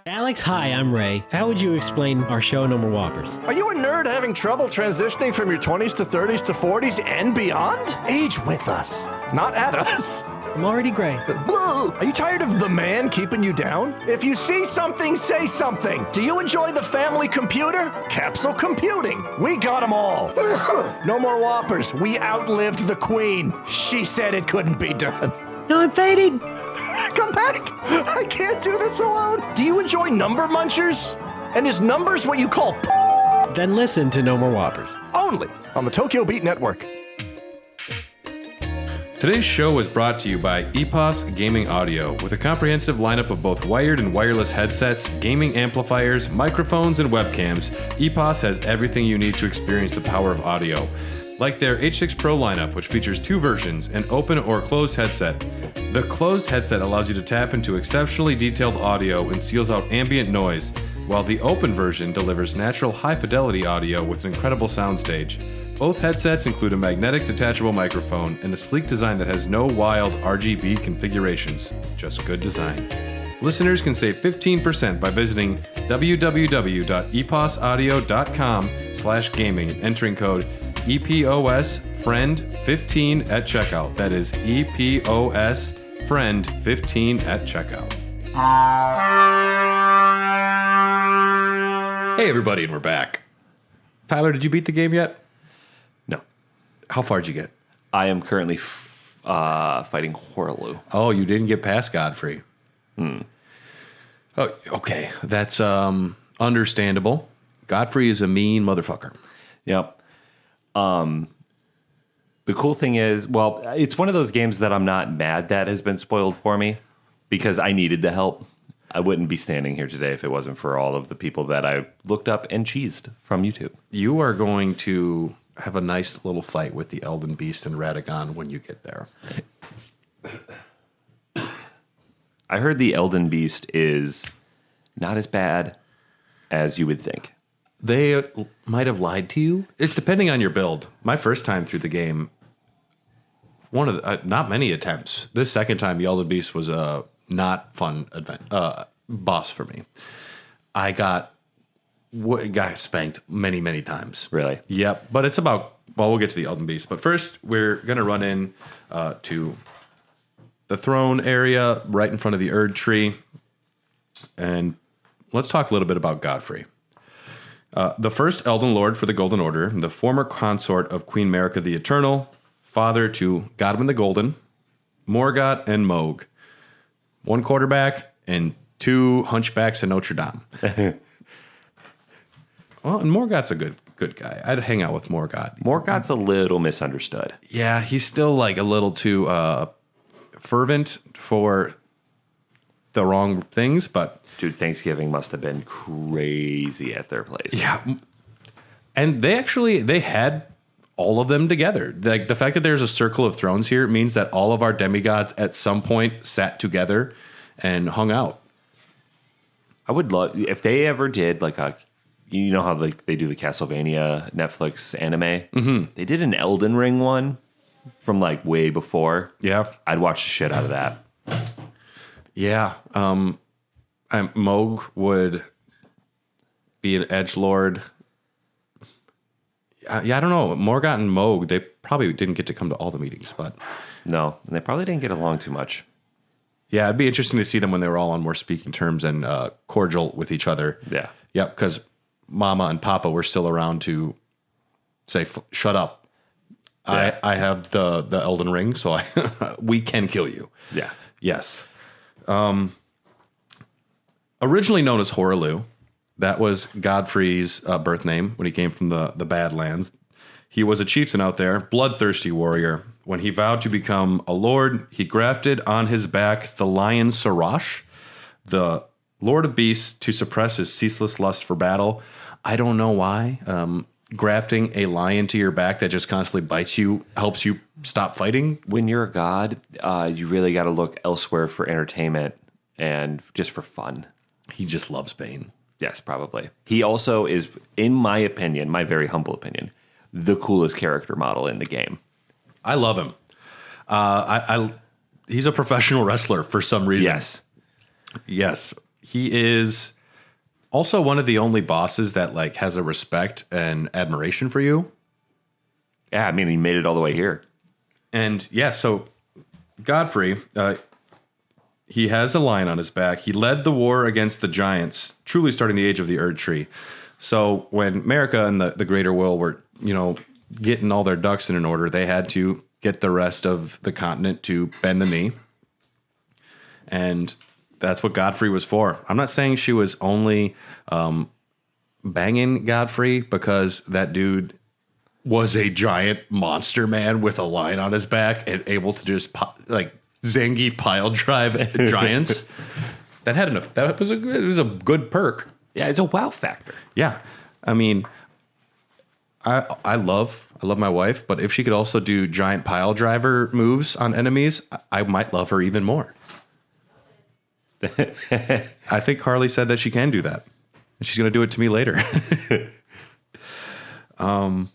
Alex, hi, I'm Ray. How would you explain our show, No More Whoppers? Are you a nerd having trouble transitioning from your 20s to 30s to 40s and beyond? Age with us, not at us. I'm already gray. Are you tired of the man keeping you down? If you see something, say something. Do you enjoy the family computer? Capsule computing. We got them all. No more whoppers. We outlived the queen. She said it couldn't be done. No, I'm fading. Come back. I can't do this alone. Do you enjoy number munchers? And is numbers what you call Then listen to No More Whoppers. Only on the Tokyo Beat Network. Today's show is brought to you by EPOS Gaming Audio. With a comprehensive lineup of both wired and wireless headsets, gaming amplifiers, microphones, and webcams, EPOS has everything you need to experience the power of audio. Like their H6 Pro lineup, which features two versions, an open or closed headset. The closed headset allows you to tap into exceptionally detailed audio and seals out ambient noise, while the open version delivers natural high-fidelity audio with an incredible soundstage. Both headsets include a magnetic detachable microphone and a sleek design that has no wild RGB configurations, just good design. Listeners can save 15% by visiting www.eposaudio.com/gaming and entering code EPOSFRIEND15 at checkout. That is EPOSFRIEND15 at checkout. Hey everybody, and we're back. Tyler, did you beat the game yet? No. How far did you get? I am currently fighting Horlu. Oh, you didn't get past Godfrey. Oh, okay. That's understandable. Godfrey is a mean motherfucker. Yep. The cool thing is, well, it's one of those games that I'm not mad that has been spoiled for me because I needed the help. I wouldn't be standing here today if it wasn't for all of the people that I looked up and cheesed from YouTube. You are going to have a nice little fight with the Elden Beast and Radagon when you get there. I heard the Elden Beast is not as bad as you would think. They might have lied to you. It's depending on your build. My first time through the game, one of the, not many attempts. This second time, the Elden Beast was a not fun boss for me. I got spanked many times. Really? Yep. But it's about, well, we'll get to the Elden Beast. But first, we're going to run in to the throne area right in front of the Erdtree. And let's talk a little bit about Godfrey. The first Elden Lord for the Golden Order, the former consort of Queen Marika the Eternal, father to Godwin the Golden, Morgott, and Mohg. One quarterback and two hunchbacks in Notre Dame. Well, and Morgott's a good guy. I'd hang out with Morgott. Morgott's a little misunderstood. Yeah, he's still like a little too fervent for the wrong things, but Dude, Thanksgiving must have been crazy at their place. yeah. And they had all of them together. Like the fact that there's a circle of thrones here means that all of our demigods at some point sat together and hung out. I would love if they ever did like a, you know how like they do the Castlevania Netflix anime. Mm-hmm. They did an Elden Ring one from like way before. Yeah, I'd watch the shit out of that. Yeah. Mohg would be an edgelord. Yeah, I don't know. Morgott and Mohg, they probably didn't get to come to all the meetings, but No, and they probably didn't get along too much. yeah, it'd be interesting to see them when they were all on more speaking terms and cordial with each other. Yeah. Yep, because Mama and Papa were still around to say, "Shut up! Yeah. I have the Elden Ring, so we can kill you." Yeah. Yes. Originally known as Horlu, that was Godfrey's birth name when he came from the Badlands. He was a chieftain out there, bloodthirsty warrior. When he vowed to become a lord, he grafted on his back the lion Sarash, the lord of beasts, to suppress his ceaseless lust for battle. I don't know why. Grafting a lion to your back that just constantly bites you helps you stop fighting. When you're a god, you really got to look elsewhere for entertainment and just for fun. He just loves pain. Yes, probably. He also is, in my opinion, my very humble opinion, the coolest character model in the game. I love him. He's a professional wrestler for some reason. Yes. He is also one of the only bosses that like has a respect and admiration for you. Yeah, I mean, he made it all the way here. And yeah, so Godfrey, he has a lion on his back. He led the war against the giants, truly starting the age of the Erdtree. So when Marika and the Greater Will were, getting all their ducks in an order, they had to get the rest of the continent to bend the knee. And that's what Godfrey was for. I'm not saying she was only banging Godfrey because that dude was a giant monster man with a lion on his back and able to just Zangief pile drive giants. It was a good perk. Yeah, it's a wow factor. Yeah. I mean, I love my wife, but if she could also do giant pile driver moves on enemies, I might love her even more. I think Carly said that she can do that. And she's going to do it to me later. So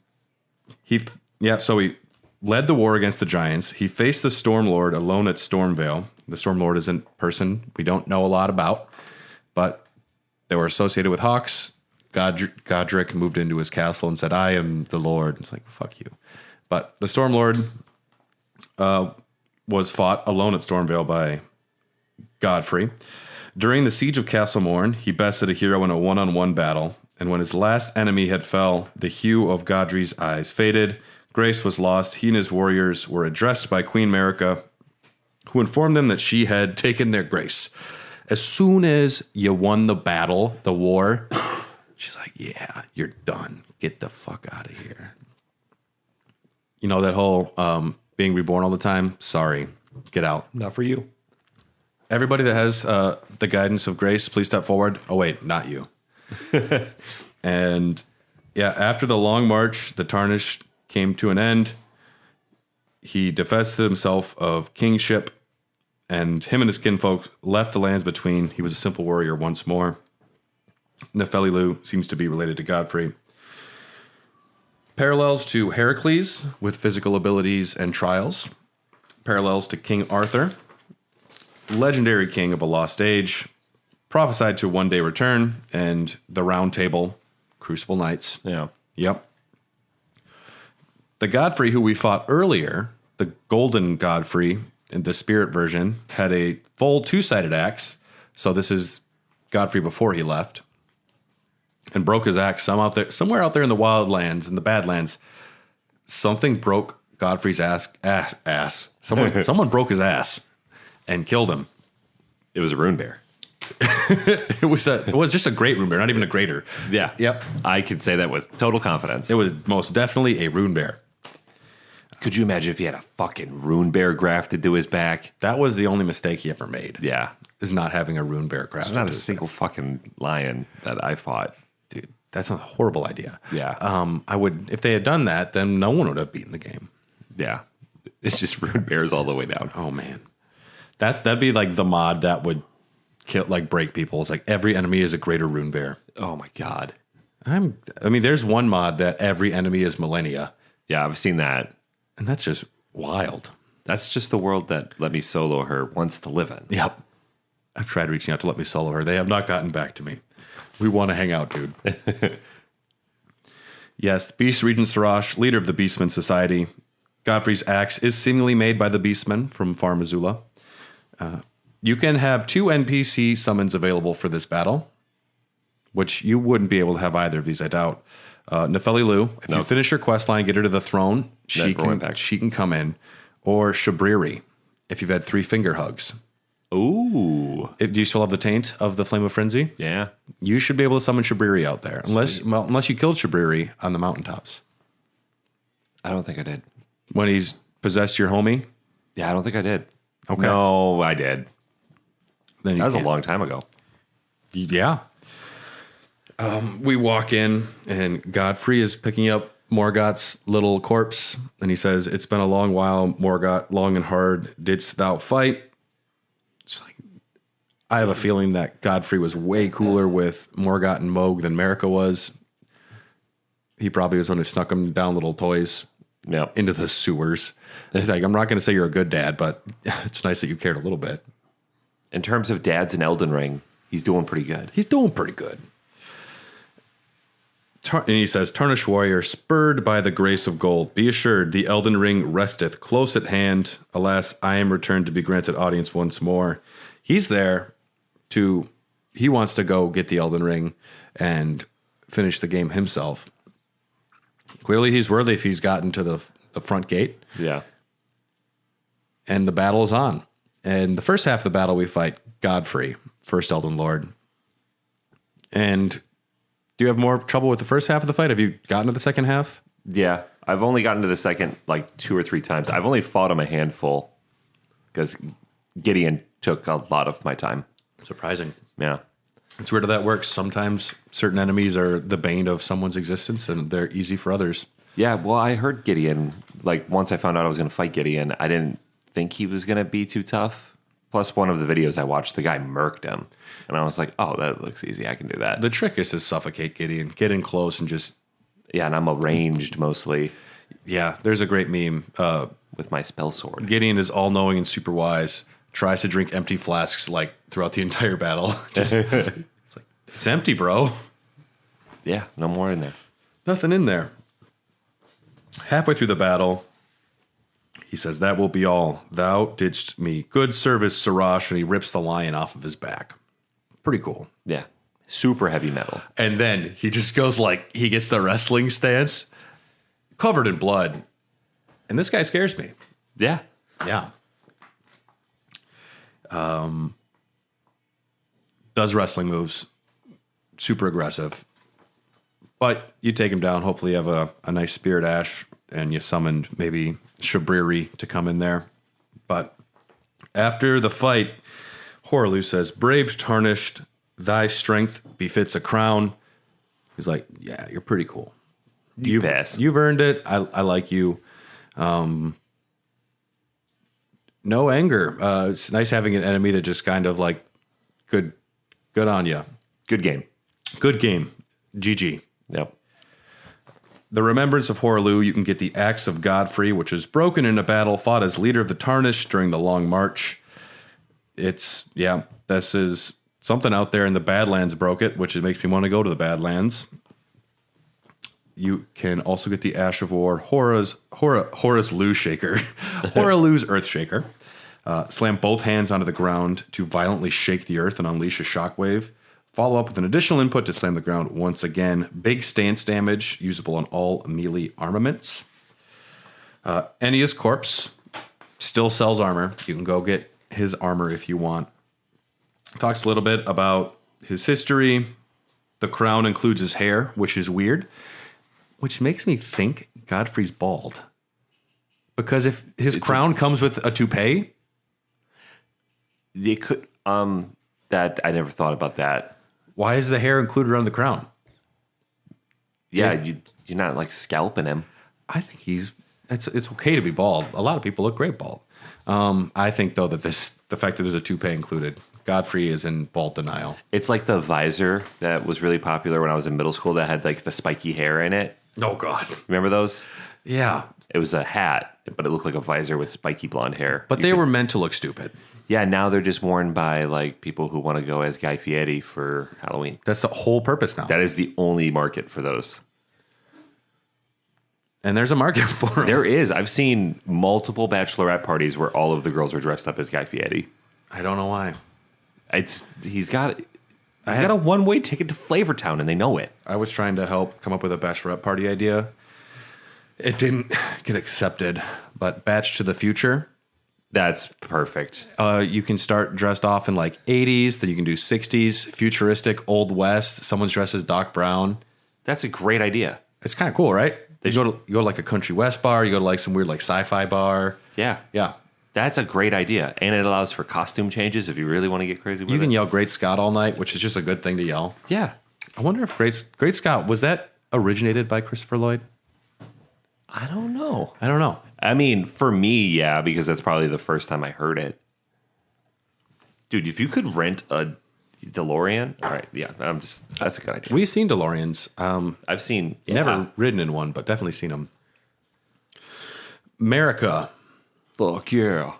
he led the war against the giants. He faced the Stormlord alone at Stormvale. The Stormlord is a person we don't know a lot about, but they were associated with hawks. Godric moved into his castle and said, "I am the Lord." It's like, fuck you. But the Stormlord was fought alone at Stormvale by Godfrey. During the siege of Castle Morn, he bested a hero in a one-on-one battle, and when his last enemy had fell, the hue of Godfrey's eyes faded. Grace was lost. He and his warriors were addressed by Queen Marika, who informed them that she had taken their grace. As soon as you won the battle, the war, she's like, yeah, you're done. Get the fuck out of here. You know, that whole being reborn all the time? Sorry. Get out. Not for you. Everybody that has the guidance of grace, please step forward. Oh, wait, not you. And yeah, after the long march, the Tarnished came to an end. He divested himself of kingship, and him and his kinfolk left the lands between. He was a simple warrior once more. Nefelilu seems to be related to Godfrey. Parallels to Heracles with physical abilities and trials. Parallels to King Arthur, legendary king of a lost age, prophesied to one day return, and the Roundtable, Crucible Knights. Yeah. Yep. The Godfrey who we fought earlier, the Golden Godfrey in the Spirit version, had a full two-sided axe. So this is Godfrey before he left, and broke his axe somewhere out there in the wildlands, in the Badlands. Something broke Godfrey's ass. Someone broke his ass and killed him. It was a rune bear. It was just a great rune bear, not even a greater. Yeah. Yep. I could say that with total confidence. It was most definitely a rune bear. Could you imagine if he had a fucking rune bear grafted to his back? That was the only mistake he ever made. Yeah. Is not having a rune bear grafted. There's not a to his single fucking lion that I fought. back. Dude, that's a horrible idea. Yeah. I would, if they had done that, then no one would have beaten the game. Yeah. It's just rune bears all the way down. Oh man. That'd be like the mod that would kill, like, break people. It's like every enemy is a greater rune bear. Oh my God. I mean, there's one mod that every enemy is millennia, Yeah, I've seen that. and that's just wild. That's just the world that Let Me Solo Her wants to live in. Yep. I've tried reaching out to let me solo her. They have not gotten back to me. We want to hang out, dude. Yes, Beast Regent Sarash, leader of the Beastmen Society. Godfrey's axe is seemingly made by the Beastmen from Far Missoula. You can have 2 NPC summons available for this battle, which you wouldn't be able to have either of these, I doubt. Nefelilu, if you finish your quest line, get her to the throne, she can come in. Or Shabriri, if you've had 3 finger hugs. Ooh. Do you still have the taint of the Flame of Frenzy? Yeah. You should be able to summon Shabriri out there, unless you killed Shabriri on the mountaintops I don't think I did. when he's possessed your homie. Yeah, I don't think I did. Okay. No, I did. Then That was a long time ago. Yeah. We walk in, and Godfrey is picking up Morgoth's little corpse, and he says, "It's been a long while, Morgoth, long and hard didst thou fight." It's like, I have a feeling that Godfrey was way cooler with Morgoth and Moog than Marika was. He probably was the one who snuck him down little toys Yep. into the sewers. He's like, I'm not going to say you're a good dad, but it's nice that you cared a little bit. In terms of dads in Elden Ring, he's doing pretty good. He's doing pretty good. And he says, Tarnished warrior, spurred by the grace of gold, be assured the Elden Ring resteth close at hand. Alas, I am returned to be granted audience once more. He's there he wants to go get the Elden Ring and finish the game himself. Clearly he's worthy if he's gotten to the front gate. Yeah. And the battle is on. And the first half of the battle, we fight Godfrey, first Elden Lord. And do you have more trouble with the first half of the fight? Have you gotten to the second half? Yeah. I've only gotten to the second like 2 or 3 times. I've only fought him a handful because Gideon took a lot of my time. Surprising. Yeah. It's weird how that works. Sometimes certain enemies are the bane of someone's existence, and they're easy for others. Yeah. Well, I heard Gideon, like once I found out I was going to fight Gideon, I didn't think he was going to be too tough. Plus, one of the videos I watched, the guy murked him. And I was like, oh, that looks easy. I can do that. The trick is to suffocate Gideon. Get in close and just... Yeah, and I'm ranged mostly. Yeah, there's a great meme. With my spell sword. Gideon is all-knowing and super wise. Tries to drink empty flasks like throughout the entire battle. It's like, it's empty, bro. Yeah, no more in there. Nothing in there. Halfway through the battle, he says, that will be all. Thou didst me good service, Sarash, and he rips the lion off of his back. Pretty cool. Yeah. Super heavy metal. And then he just goes like, he gets the wrestling stance, covered in blood, And this guy scares me. Yeah. Yeah. Does wrestling moves. Super aggressive. But you take him down. Hopefully you have a nice Spirit Ash, and you summoned maybe Shabriri to come in there. But after the fight, Horaloo says, "Brave tarnished, thy strength befits a crown." He's like, "Yeah, you're pretty cool. You've earned it. I like you. No anger. It's nice having an enemy that just kind of like, good on you. Good game. Good game. GG." Yep. The remembrance of Horaloo, you can get the Axe of Godfrey, which is broken in a battle, fought as leader of the Tarnished during the Long March. This is something out there in the Badlands broke it, which makes me want to go to the Badlands. You can also get the Ash of War, Hora's Loo Shaker, Horaloo's Earth Shaker. Slam both hands onto the ground to violently shake the earth and unleash a shockwave. Follow up with an additional input to slam the ground once again. Big stance damage, usable on all melee armaments. Ennia's Corpse still sells armor. You can go get his armor if you want. Talks a little bit about his history. The crown includes his hair, which is weird. Which makes me think Godfrey's bald. Because if his crown comes with a toupee... They could... that I never thought about that. Why is the hair included on the crown? Yeah, you're not like scalping him. I think it's okay to be bald. A lot of people look great bald. I think though that the fact that there's a toupee included, Godfrey is in bald denial. It's like the visor that was really popular when I was in middle school that had like the spiky hair in it. Oh God, remember those? Yeah, it was a hat, but it looked like a visor with spiky blonde hair. But they were meant to look stupid. Yeah, now they're just worn by like people who want to go as Guy Fieri for Halloween. That's the whole purpose now. That is the only market for those. And there's a market for them. There is. I've seen multiple bachelorette parties where all of the girls are dressed up as Guy Fieri. I don't know why. He's got a one-way ticket to Flavortown, and they know it. I was trying to help come up with a bachelorette party idea. It didn't get accepted, but Batch to the Future. That's perfect. You can start dressed off in like 80s, then you can do 60s, futuristic, Old West. Someone's dressed as Doc Brown. That's a great idea. It's kind of cool, right? You go to like a country West bar, you go to like some weird like sci-fi bar. Yeah. Yeah. That's a great idea. And it allows for costume changes if you really want to get crazy with it. You can yell Great Scott all night, which is just a good thing to yell. Yeah. I wonder if Great Scott, was that originated by Christopher Lloyd? I don't know. I mean, for me, yeah, because that's probably the first time I heard it. Dude, if you could rent a DeLorean, all right, yeah, that's a good idea. We've seen DeLoreans. I've seen, never ridden in one, but definitely seen them. Marika. Fuck yeah.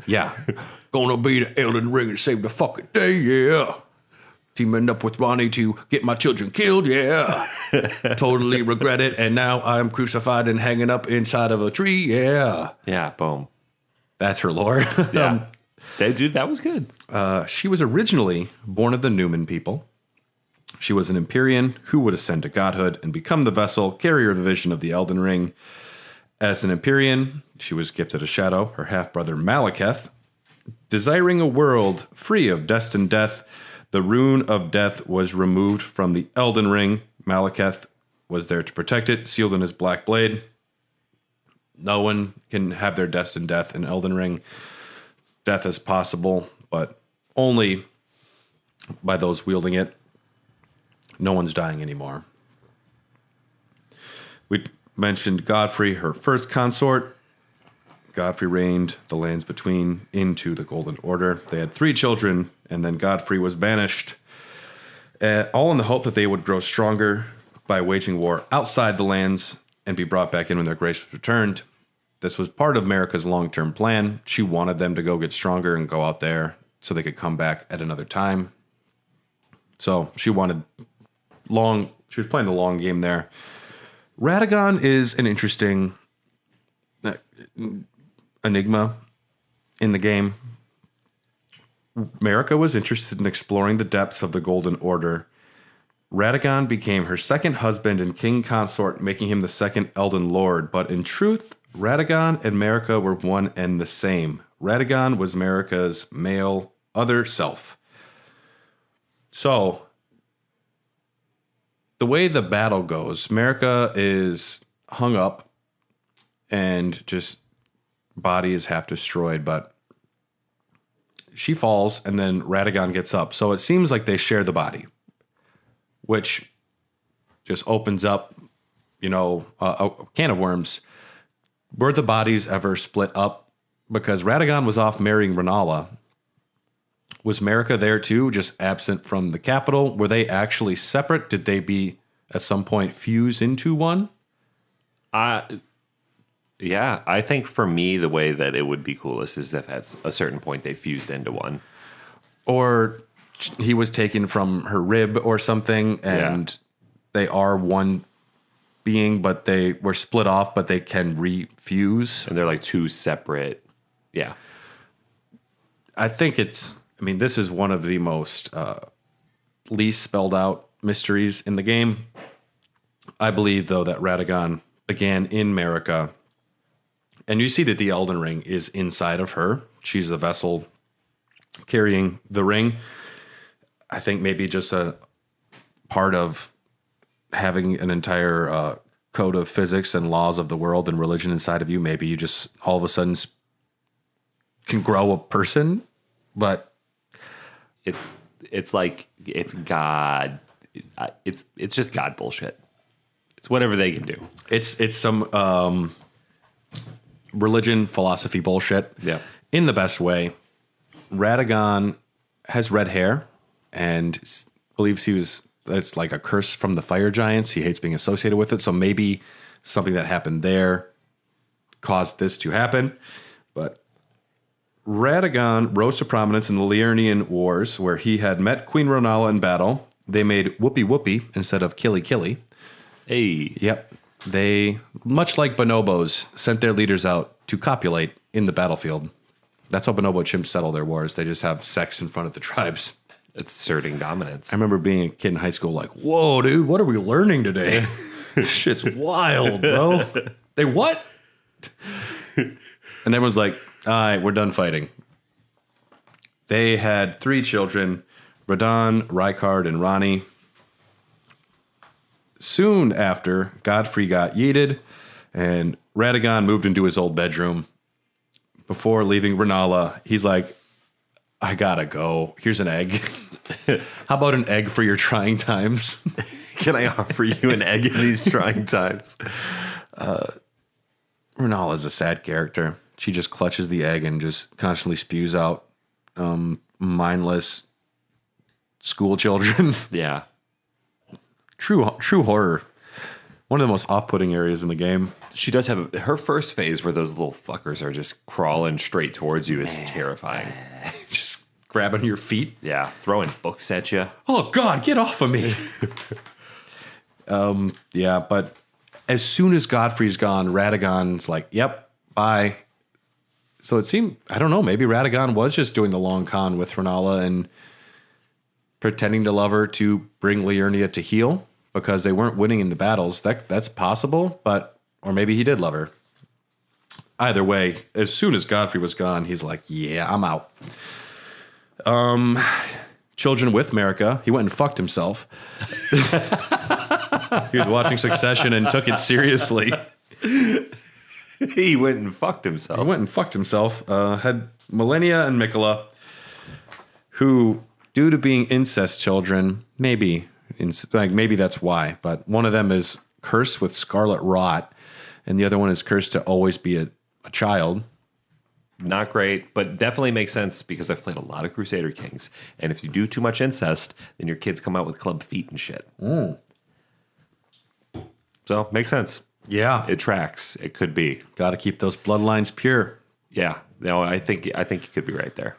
Yeah. Gonna be the Elden Ring and save the fucking day, yeah. Teaming up with Ronnie to get my children killed, yeah. Totally regret it, and now I'm crucified and hanging up inside of a tree, yeah. Yeah, boom. That's her lore. Yeah. Dude, that was good. She was originally born of the Newman people. She was an Empyrean who would ascend to godhood and become the vessel, carrier of the vision of the Elden Ring. As an Empyrean, she was gifted a shadow, her half-brother Malekith. Desiring a world free of destined death, the rune of death was removed from the Elden Ring. Malekith was there to protect it, sealed in his black blade. No one can have their destined death in Elden Ring. Death is possible, but only by those wielding it. No one's dying anymore. We mentioned Godfrey, her first consort. Godfrey reigned the lands between into the Golden Order. They had 3 children, and then Godfrey was banished, all in the hope that they would grow stronger by waging war outside the lands and be brought back in when their grace was returned. This was part of Marika's long-term plan. She wanted them to go get stronger and go out there so they could come back at another time. So she was playing the long game there. Radagon is an interesting enigma in the game. Marika was interested in exploring the depths of the Golden Order Radagon became her second husband and king consort, making him the second Elden Lord. But in truth, Radagon and Marika were one and the same. Radagon was Marika's male other self. So, the way the battle goes, Marika is hung up and just body is half destroyed, but she falls and then Radagon gets up. So it seems like they share the body, which just opens up, a can of worms. Were the bodies ever split up? Because Radagon was off marrying Rennala. Was Marika there too, just absent from the capital? Were they actually separate? Did they be at some point fuse into one? Yeah, I think for me, the way that it would be coolest is if at a certain point they fused into one. Or he was taken from her rib or something, and they are one being, but they were split off, but they can refuse. And they're like two separate. Yeah. I think this is one of the most least spelled out mysteries in the game. I believe, though, that Radagon began in Marika. And you see that the Elden Ring is inside of her. She's the vessel carrying the ring. I think maybe just a part of having an entire code of physics and laws of the world and religion inside of you. Maybe you just all of a sudden can grow a person, but it's like it's God. It's just God bullshit. It's whatever they can do. It's some religion, philosophy bullshit. Yeah. In the best way. Radagon has red hair and believes that's like a curse from the fire giants. He hates being associated with it. So maybe something that happened there caused this to happen. But Radagon rose to prominence in the Liurnian Wars, where he had met Queen Rennala in battle. They made whoopee whoopee instead of killy killy. Hey. Yep. They, much like bonobos, sent their leaders out to copulate in the battlefield. That's how bonobo chimps settle their wars. They just have sex in front of the tribes. It's asserting dominance. I remember being a kid in high school like, whoa, dude, what are we learning today? Shit's wild, bro. They what? And everyone's like, all right, we're done fighting. They had 3 children, Radon, Rykard, and Ronnie. Soon after, Godfrey got yeeted, and Radagon moved into his old bedroom. Before leaving Rennala, he's like, I gotta go. Here's an egg. How about an egg for your trying times? Can I offer you an egg in these trying times? Rennala's a sad character. She just clutches the egg and just constantly spews out mindless school children. Yeah. True horror. One of the most off-putting areas in the game. She does have her first phase where those little fuckers are just crawling straight towards you is terrifying. Just grabbing your feet. Yeah, throwing books at you. Oh, God, get off of me. Yeah, but as soon as Godfrey's gone, Radagon's like, yep, bye. So it seemed, I don't know, maybe Radagon was just doing the long con with Rennala and pretending to love her to bring Liurnia to heal because they weren't winning in the battles. That's possible, or maybe he did love her. Either way, as soon as Godfrey was gone, he's like, yeah, I'm out. Children with Marika, he went and fucked himself. He was watching Succession and took it seriously. He went and fucked himself. Had Millennia and Mikola, who, due to being incest children, maybe that's why, but one of them is cursed with scarlet rot, and the other one is cursed to always be a child. Not great, but definitely makes sense because I've played a lot of Crusader Kings, and if you do too much incest, then your kids come out with club feet and shit. So, makes sense. Yeah. It tracks. It could be. Got to keep those bloodlines pure. Yeah. No, I think you could be right there.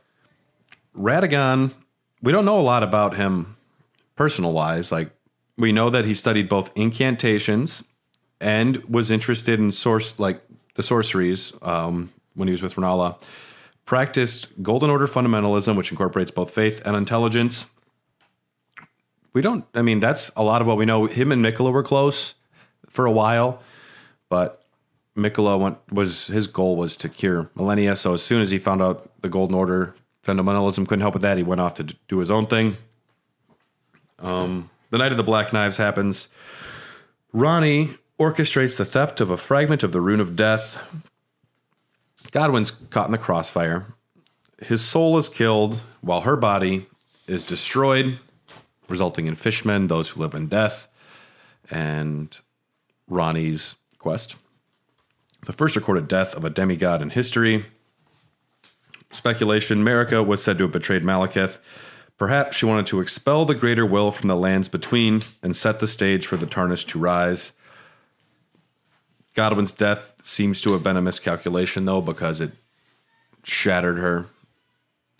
Radagon, we don't know a lot about him personal-wise. Like, we know that he studied both incantations and was interested in the sorceries when he was with Rennala. Practiced Golden Order fundamentalism, which incorporates both faith and intelligence. We don't. I mean, that's a lot of what we know. Him and Mikola were close for a while, but Mikola his goal was to cure Millennia. So as soon as he found out the Golden Order fundamentalism couldn't help with that, he went off to do his own thing. The Night of the Black Knives happens. Ronnie orchestrates the theft of a fragment of the Rune of Death. Godwin's caught in the crossfire. His soul is killed while her body is destroyed, resulting in fishmen, those who live in death, and Ronnie's quest. The first recorded death of a demigod in history. Speculation, Marika was said to have betrayed Malekith. Perhaps she wanted to expel the greater will from the lands between and set the stage for the Tarnished to rise. Godwin's death seems to have been a miscalculation, though, because it shattered her.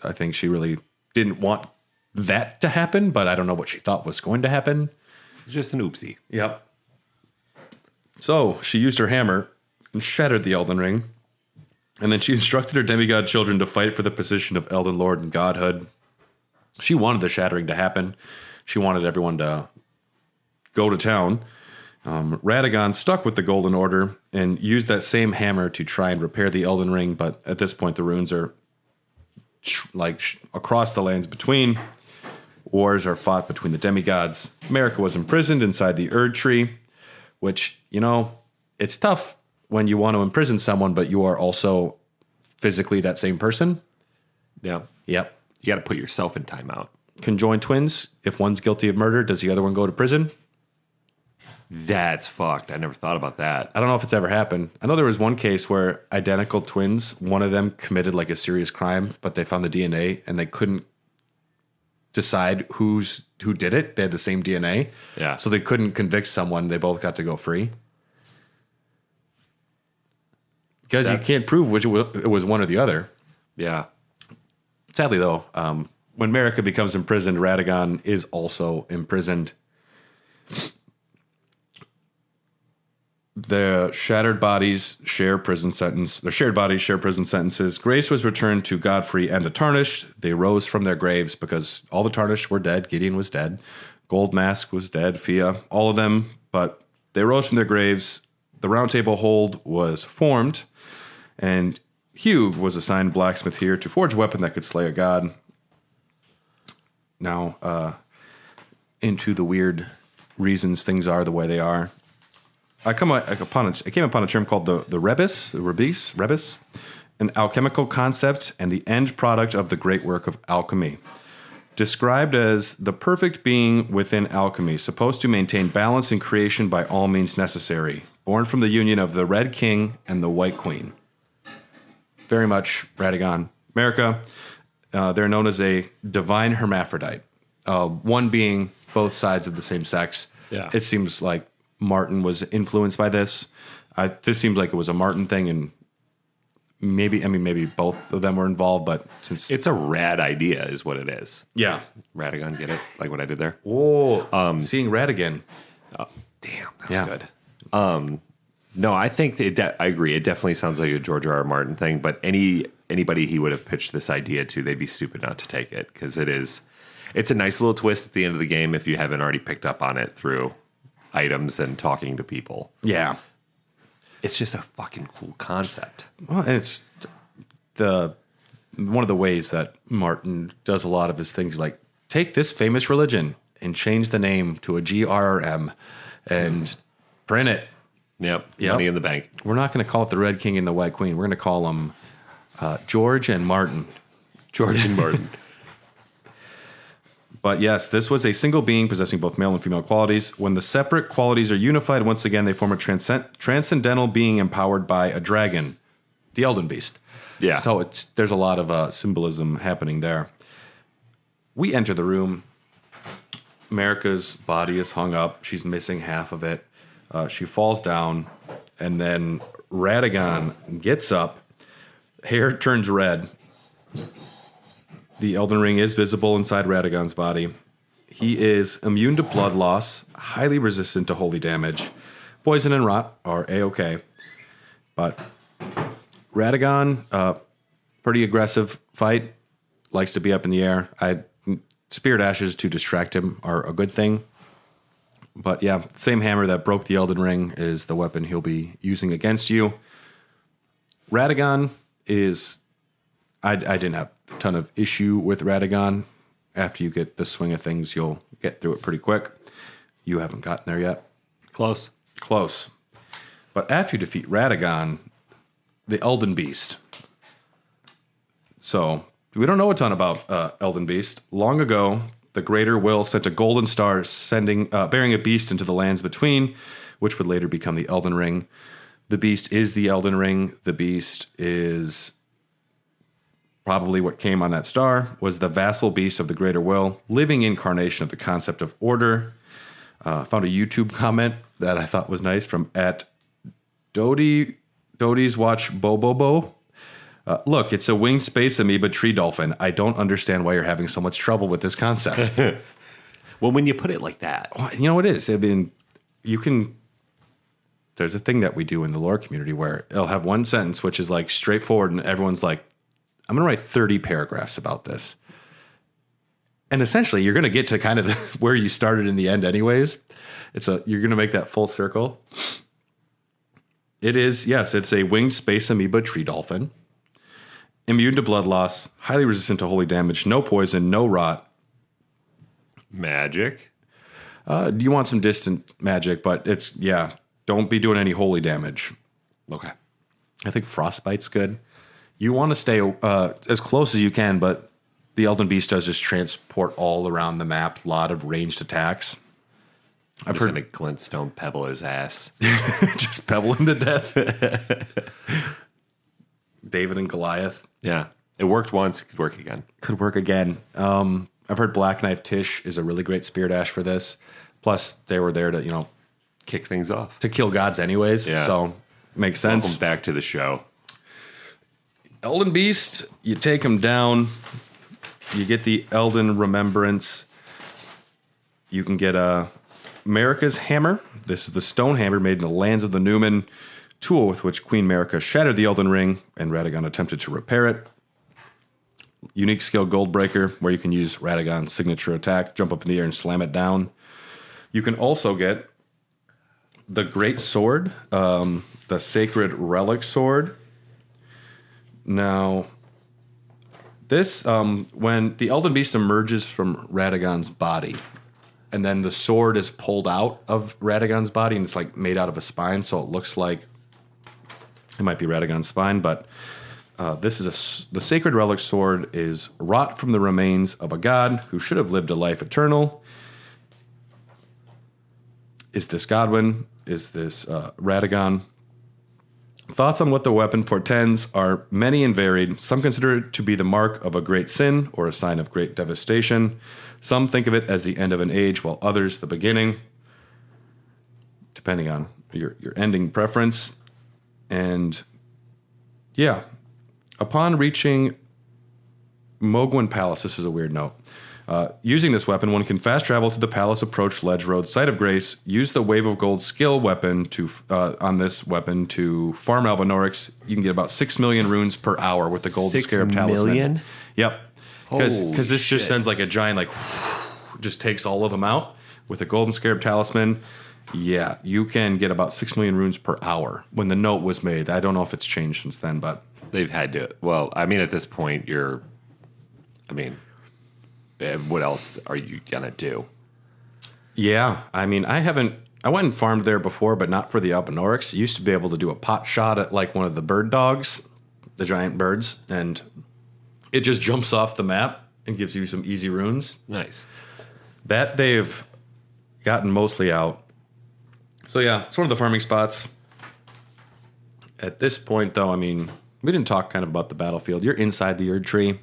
I think she really didn't want that to happen, but I don't know what she thought was going to happen. Just an oopsie. Yep. So she used her hammer and shattered the Elden Ring. And then she instructed her demigod children to fight for the position of Elden Lord and Godhood. She wanted the shattering to happen. She wanted everyone to go to town. Radagon stuck with the Golden Order and used that same hammer to try and repair the Elden Ring, but at this point the runes are across the lands between. Wars are fought between the demigods. Marika was imprisoned inside the Erdtree, which, it's tough when you want to imprison someone, but you are also physically that same person. Yeah. Yep. You got to put yourself in timeout. Conjoined twins. If one's guilty of murder, does the other one go to prison? That's fucked. I never thought about that. I don't know if it's ever happened. I know there was one case where identical twins, one of them committed like a serious crime, but they found the DNA and they couldn't decide who did it. They had the same DNA. Yeah. So they couldn't convict someone. They both got to go free. Because you can't prove which it was one or the other. Yeah. Sadly, though, when Marika becomes imprisoned, Radagon is also imprisoned. The shared bodies share prison sentences. Grace was returned to Godfrey and the Tarnished. They rose from their graves because all the Tarnished were dead. Gideon was dead. Goldmask was dead. Fia, all of them. But they rose from their graves. The Roundtable hold was formed. And Hugh was assigned blacksmith here to forge a weapon that could slay a god. Now, into the weird reasons things are the way they are. I came upon a term called the rebus, an alchemical concept and the end product of the great work of alchemy. Described as the perfect being within alchemy, supposed to maintain balance in creation by all means necessary, born from the union of the Red King and the White Queen. Very much Radagon. Marika, they're known as a divine hermaphrodite, one being both sides of the same sex. Yeah. It seems like Martin was influenced by this. This seems like it was a Martin thing, and maybe both of them were involved, but since It's a rad idea is what it is. yeah. Radagon, get it? Like what I did there? Oh, seeing Radagon. Damn, that's Yeah. good. No, I think I agree. It definitely sounds like a George R. R. Martin thing, but anybody he would have pitched this idea to, they'd be stupid not to take it, because it's a nice little twist at the end of the game if you haven't already picked up on it through items and talking to people. Yeah. It's just a fucking cool concept. Well, and it's one of the ways that Martin does a lot of his things, like take this famous religion and change the name to a GRM and print it. Yep. Yep. Money in the bank. We're not going to call it the Red King and the White Queen. We're going to call them George and Martin. George and Martin. But yes, this was a single being possessing both male and female qualities. When the separate qualities are unified, once again, they form a transcendental being empowered by a dragon, the Elden Beast. Yeah. So there's a lot of symbolism happening there. We enter the room. Marika's body is hung up. She's missing half of it. She falls down, and then Radagon gets up. Hair turns red. The Elden Ring is visible inside Radagon's body. He is immune to blood loss, highly resistant to holy damage. Poison and rot are A-okay. But Radagon, pretty aggressive fight, likes to be up in the air. Spirit Ashes to distract him are a good thing. But yeah, same hammer that broke the Elden Ring is the weapon he'll be using against you. Radagon is... I didn't have a ton of issue with Radagon. After you get the swing of things, you'll get through it pretty quick. You haven't gotten there yet. Close. But after you defeat Radagon, the Elden Beast. So, we don't know a ton about Elden Beast. Long ago, the Greater Will sent a golden star bearing a beast into the lands between, which would later become the Elden Ring. The beast is the Elden Ring. The beast is... probably what came on that star, was the vassal beast of the Greater Will, living incarnation of the concept of order. Found a YouTube comment that I thought was nice from Doty's Watch Bobobo. Look, it's a winged space amoeba tree dolphin. I don't understand why you're having so much trouble with this concept. Well, when you put it like that. Well, you know, it is. I mean, you can... There's a thing that we do in the lore community where it'll have one sentence which is like straightforward and everyone's like, I'm going to write 30 paragraphs about this. And essentially, you're going to get to kind of where you started in the end anyways. You're going to make that full circle. It is, yes, it's a winged space amoeba tree dolphin. Immune to blood loss, highly resistant to holy damage, no poison, no rot. Magic? You want some distant magic, but don't be doing any holy damage. Okay. I think frostbite's good. You want to stay as close as you can, but the Elden Beast does just transport all around the map. A lot of ranged attacks. I'm just going to glintstone pebble his ass. Just pebble him to death. David and Goliath. Yeah. It worked once. It could work again. Could work again. I've heard Black Knife Tish is a really great Spirit Ash for this. Plus, they were there to, kick things off. To kill gods anyways. Yeah. So, makes sense. Welcome back to the show. Elden Beast, you take him down. You get the Elden Remembrance. You can get Marika's Hammer. This is the stone hammer made in the lands of the Newman. Tool with which Queen Marika shattered the Elden Ring, and Radagon attempted to repair it. Unique skill Goldbreaker, where you can use Radagon's signature attack, jump up in the air and slam it down. You can also get the Great Sword, the Sacred Relic Sword. Now, this, when the Elden Beast emerges from Radagon's body, and then the sword is pulled out of Radagon's body, and it's like made out of a spine, so it looks like it might be Radagon's spine, but this is the Sacred Relic Sword is wrought from the remains of a god who should have lived a life eternal. Is this Godwin? Is this Radagon? Thoughts on what the weapon portends are many and varied. Some consider it to be the mark of a great sin or a sign of great devastation. Some think of it as the end of an age, while others the beginning, depending on your ending preference. And yeah, upon reaching Mogwin Palace, this is a weird note. Using this weapon, one can fast travel to the palace approach ledge road, Site of Grace. Use the Wave of Gold skill weapon on this weapon to farm Albinorix. You can get about 6 million runes per hour with the Golden Scarab Talisman. 6 million? Yep. Because this just sends like a giant, just takes all of them out. With a Golden Scarab Talisman, yeah, you can get about 6 million runes per hour. When the note was made, I don't know if it's changed since then, but... They've had to... Well, I mean, at this point, what else are you going to do? Yeah, I mean, I went and farmed there before, but not for the Albinorix. You used to be able to do a pot shot at like one of the bird dogs, the giant birds, and it just jumps off the map and gives you some easy runes. Nice. That they've gotten mostly out. So yeah, it's one of the farming spots. At this point, though, I mean, we didn't talk kind of about the battlefield. You're inside the Erdtree,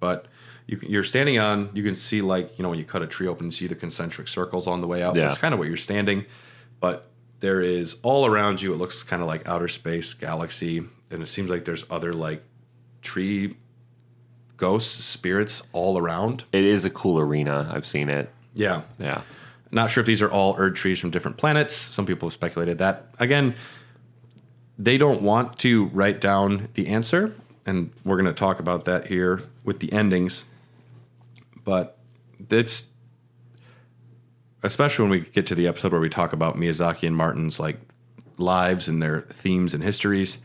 but... You're standing on, you can see like, when you cut a tree open, you see the concentric circles on the way out. Yeah. That's kind of where you're standing. But there is all around you, it looks kind of like outer space, galaxy. And it seems like there's other like tree ghosts, spirits all around. It is a cool arena. I've seen it. Yeah. Yeah. Not sure if these are all Erdtrees from different planets. Some people have speculated that. Again, they don't want to write down the answer. And we're going to talk about that here with the endings. but it's, especially when we get to the episode where we talk about Miyazaki and Martin's like lives and their themes and histories,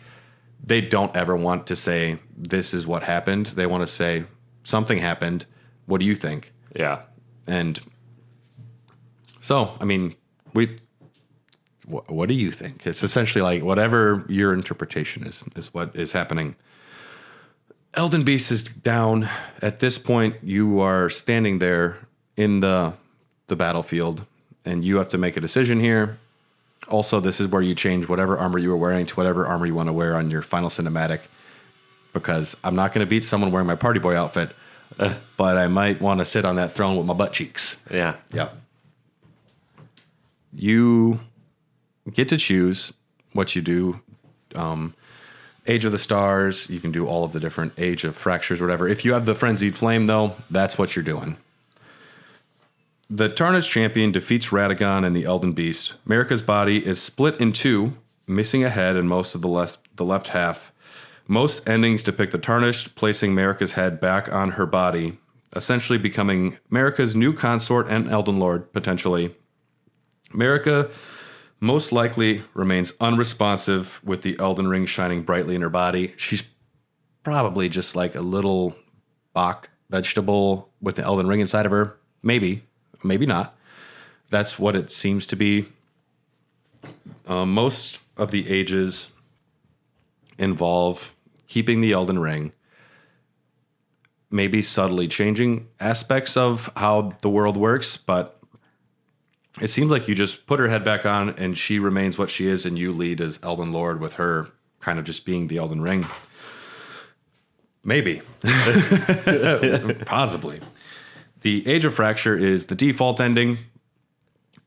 they don't ever want to say this is what happened. They want to say something happened. What do you think? Yeah. And so, I mean, what do you think? It's essentially like whatever your interpretation is what is happening. Elden Beast is down. At this point, you are standing there in the battlefield, and you have to make a decision here. Also, this is where you change whatever armor you were wearing to whatever armor you want to wear on your final cinematic, because I'm not going to beat someone wearing my party boy outfit, but I might want to sit on that throne with my butt cheeks. Yeah. Yeah. You get to choose what you do. Age of the Stars, you can do all of the different Age of Fractures, whatever. If you have the Frenzied Flame, though, that's what you're doing. The Tarnished Champion defeats Radagon and the Elden Beast. Marika's body is split in two, missing a head and most of the left half. Most endings depict the Tarnished placing Marika's head back on her body, essentially becoming Marika's new consort and Elden Lord, potentially. Marika most likely remains unresponsive with the Elden Ring shining brightly in her body. She's probably just like a little Bach vegetable with the Elden Ring inside of her. Maybe not. That's what it seems to be. Most of the ages involve keeping the Elden Ring, maybe subtly changing aspects of how the world works, but it seems like you just put her head back on and she remains what she is, and you lead as Elden Lord with her kind of just being the Elden Ring. Maybe. Possibly. The Age of Fracture is the default ending.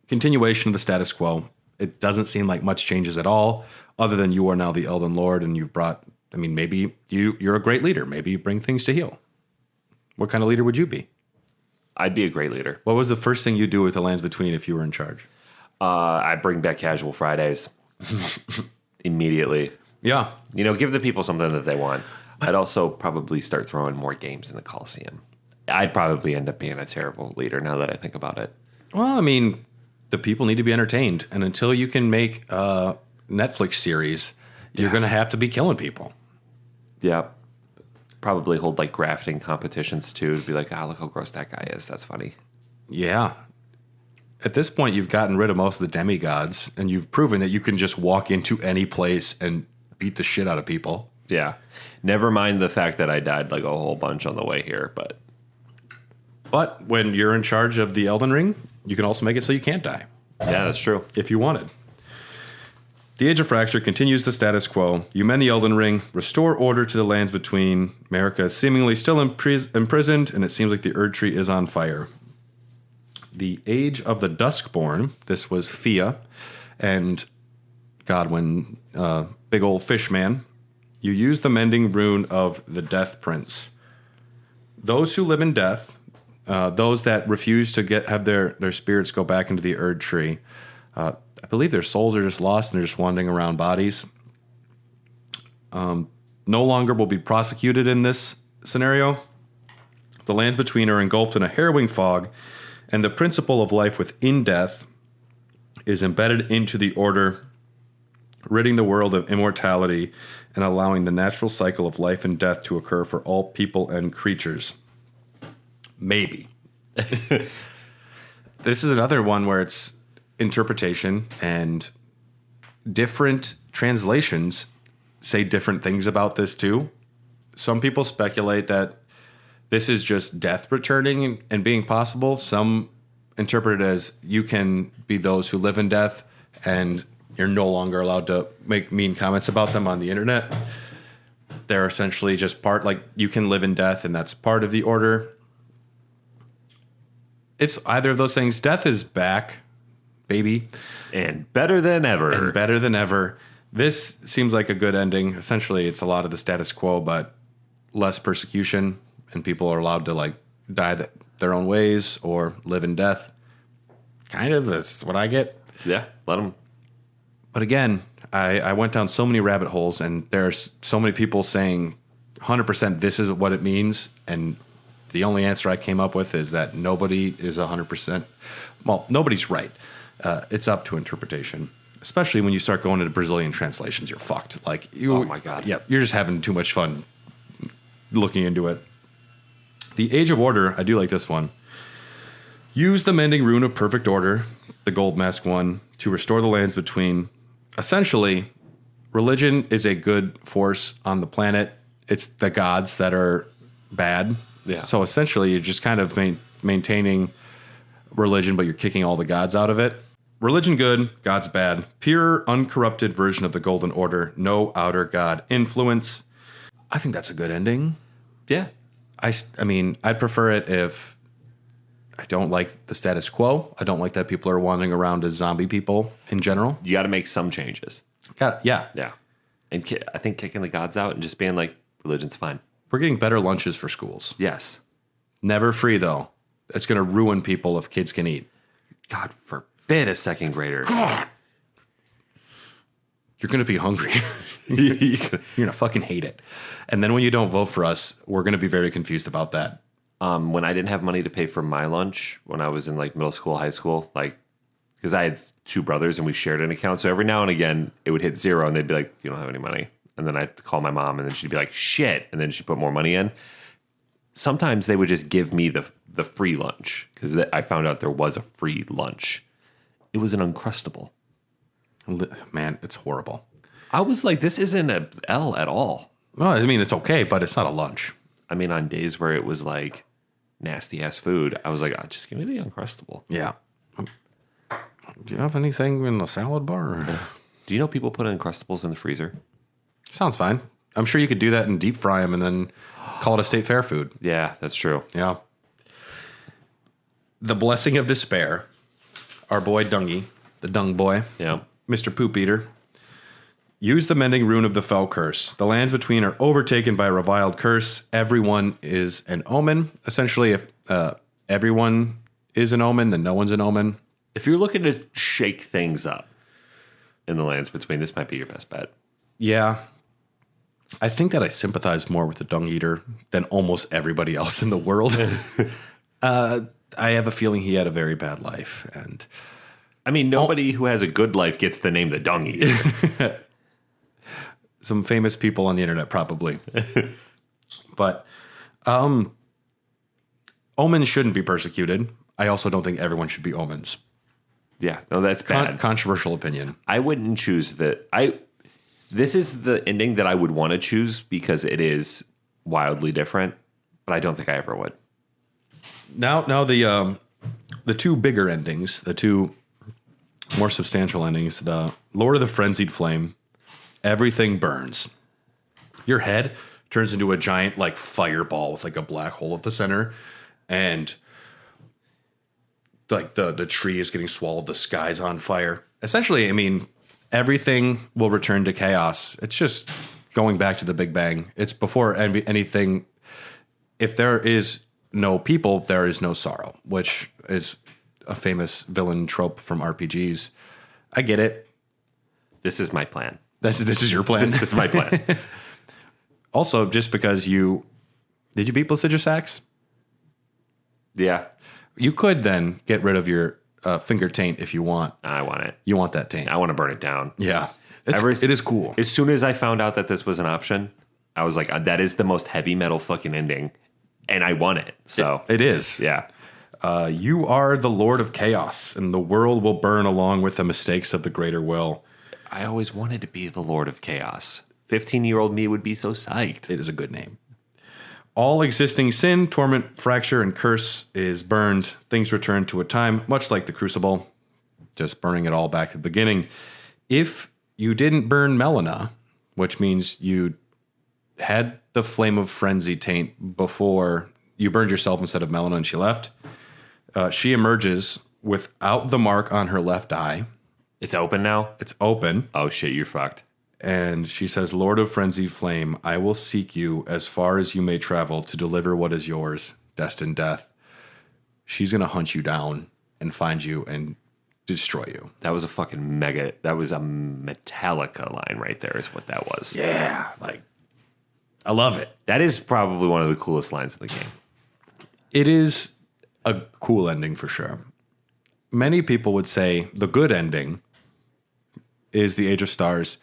Continuation of the status quo. It doesn't seem like much changes at all, other than you are now the Elden Lord and you've brought, I mean, maybe you're a great leader. Maybe you bring things to heal. What kind of leader would you be? I'd be a great leader. What was the first thing you'd do with the Lands Between if you were in charge? I'd bring back Casual Fridays immediately. Yeah. Give the people something that they want. I'd also probably start throwing more games in the Coliseum. I'd probably end up being a terrible leader now that I think about it. Well, I mean, the people need to be entertained. And until you can make a Netflix series, you're going to have to be killing people. Yeah. Probably hold like grafting competitions too, to be like, look how gross that guy is. That's funny. Yeah. At this point, you've gotten rid of most of the demigods, and you've proven that you can just walk into any place and beat the shit out of people. Yeah. Never mind the fact that I died like a whole bunch on the way here, but when you're in charge of the Elden Ring, you can also make it so you can't die. Yeah, that's true. If you wanted. The Age of Fracture continues the status quo. You mend the Elden Ring, restore order to the Lands Between. Marika is seemingly still imprisoned, and it seems like the Erdtree is on fire. The Age of the Duskborn. This was Fia and Godwin, big old fish man. You use the mending rune of the Death Prince. Those who live in death, those that refuse to have their spirits go back into the Erdtree, I believe their souls are just lost and they're just wandering around bodies. No longer will be prosecuted in this scenario. The Lands Between are engulfed in a harrowing fog, and the principle of life within death is embedded into the order, ridding the world of immortality and allowing the natural cycle of life and death to occur for all people and creatures. Maybe. This is another one where it's interpretation, and different translations say different things about this too. Some people speculate that this is just death returning and being possible. Some interpret it as you can be those who live in death and you're no longer allowed to make mean comments about them on the internet. They're essentially just part, like you can live in death and that's part of the order. It's either of those things. Death is back, baby. And better than ever. This seems like a good ending. Essentially, it's a lot of the status quo, but less persecution, and people are allowed to like die their own ways or live in death. Kind of, that's what I get. Yeah, let them. But again, I went down so many rabbit holes, and there's so many people saying 100% this is what it means, and The only answer I came up with is that nobody is 100%. Well, nobody's right. It's up to interpretation. Especially when you start going into Brazilian translations, you're fucked. Like, oh my God. Yeah, you're just having too much fun looking into it. The Age of Order, I do like this one. Use the Mending Rune of Perfect Order, the Goldmask one, to restore the lands between. Essentially, religion is a good force on the planet. It's the gods that are bad. Yeah. So essentially, you're just kind of maintaining religion, but you're kicking all the gods out of it. Religion good, gods bad. Pure, uncorrupted version of the Golden Order. No outer god influence. I think that's a good ending. Yeah. I mean, I'd prefer it if I don't like the status quo. I don't like that people are wandering around as zombie people in general. You got to make some changes. Yeah. Yeah. And I think kicking the gods out and just being like, religion's fine. We're getting better lunches for schools. Yes. Never free, though. It's going to ruin people if kids can eat. God forbid a second grader. God. You're going to be hungry. You're going to fucking hate it. And then when you don't vote for us, we're going to be very confused about that. When I didn't have money to pay for my lunch when I was in like middle school, high school, like, because I had two brothers and we shared an account. So every now and again it would hit zero and they'd be like, you don't have any money. And then I'd call my mom and then she'd be like, shit. And then she'd put more money in. Sometimes they would just give me the free lunch because I found out there was a free lunch. It was an Uncrustable. Man, it's horrible. I was like, this isn't a L at all. Well, I mean, it's okay, but it's not a lunch. I mean, on days where it was like nasty ass food, I was like, oh, just give me the Uncrustable. Yeah. Do you have anything in the salad bar? Do you know people put Uncrustables in the freezer? Sounds fine. I'm sure you could do that and deep fry them and then call it a state fair food. Yeah, that's true. Yeah. The Blessing of Despair. Our boy Dungy, the Dung Boy. Yeah. Mr. Poop Eater. Use the Mending Rune of the Fell Curse. The lands between are overtaken by a reviled curse. Everyone is an omen. Essentially, if everyone is an omen, then no one's an omen. If you're looking to shake things up in the lands between, this might be your best bet. Yeah. I think that I sympathize more with the Dung Eater than almost everybody else in the world. I have a feeling he had a very bad life. And I mean, nobody who has a good life gets the name the Dung Eater. some famous people on the internet probably. But omens shouldn't be persecuted. I also don't think everyone should be omens. Yeah, no, that's bad. Controversial opinion. I wouldn't choose that. This is the ending that I would want to choose because it is wildly different, but I don't think I ever would. Now the two bigger endings, the two more substantial endings, the Lord of the Frenzied Flame, everything burns. Your head turns into a giant like fireball with like a black hole at the center, and like the tree is getting swallowed, the sky's on fire. Essentially, I mean, everything will return to chaos. It's just going back to the Big Bang. It's before anything. If there is no people, there is no sorrow, which is a famous villain trope from RPGs. I get it. This is my plan. This is your plan. This is my plan. Also, just because did you beat Placiduous Axe? Yeah. You could then get rid of your finger taint if you want. I want it. You want that taint. I want to burn it down. Yeah. It is cool. As soon as I found out that this was an option, I was like, that is the most heavy metal fucking ending. And I want it. So it is. Yeah. You are the Lord of Chaos, and the world will burn along with the mistakes of the greater will. I always wanted to be the Lord of Chaos. 15-year-old me would be so psyched. It is a good name. All existing sin, torment, fracture, and curse is burned. Things return to a time, much like the Crucible, just burning it all back to the beginning. If you didn't burn Melina, which means you had the Flame of Frenzy taint before you burned yourself instead of Melina and she left, she emerges without the mark on her left eye. It's open now? It's open. Oh, shit, you're fucked. And she says, Lord of Frenzied Flame, I will seek you as far as you may travel to deliver what is yours, destined death. She's going to hunt you down and find you and destroy you. That was a fucking that was a Metallica line right there is what that was. Yeah. Like, I love it. That is probably one of the coolest lines in the game. It is a cool ending for sure. Many people would say the good ending is the Age of Stars,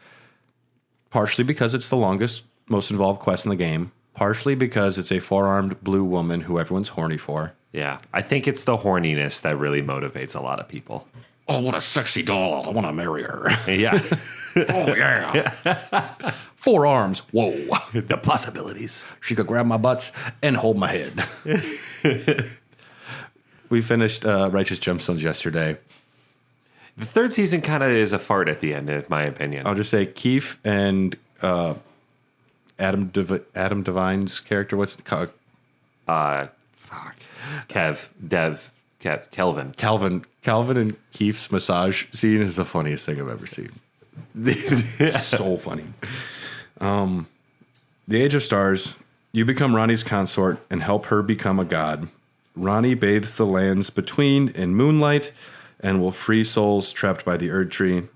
partially because it's the longest, most involved quest in the game, partially because it's a four-armed blue woman who everyone's horny for. Yeah, I think it's the horniness that really motivates a lot of people. Oh, what a sexy doll. I want to marry her. Yeah. Oh, yeah. 4 arms. Whoa. The possibilities. She could grab my butts and hold my head. We finished Righteous Gemstones yesterday. The third season kind of is a fart at the end, in my opinion. I'll just say Keith and Adam Devine's character. What's the Calvin and Keith's massage scene is the funniest thing I've ever seen. So funny. The Age of Stars. You become Rani's consort and help her become a god. Rani bathes the lands between in moonlight and will free souls trapped by the Erdtree.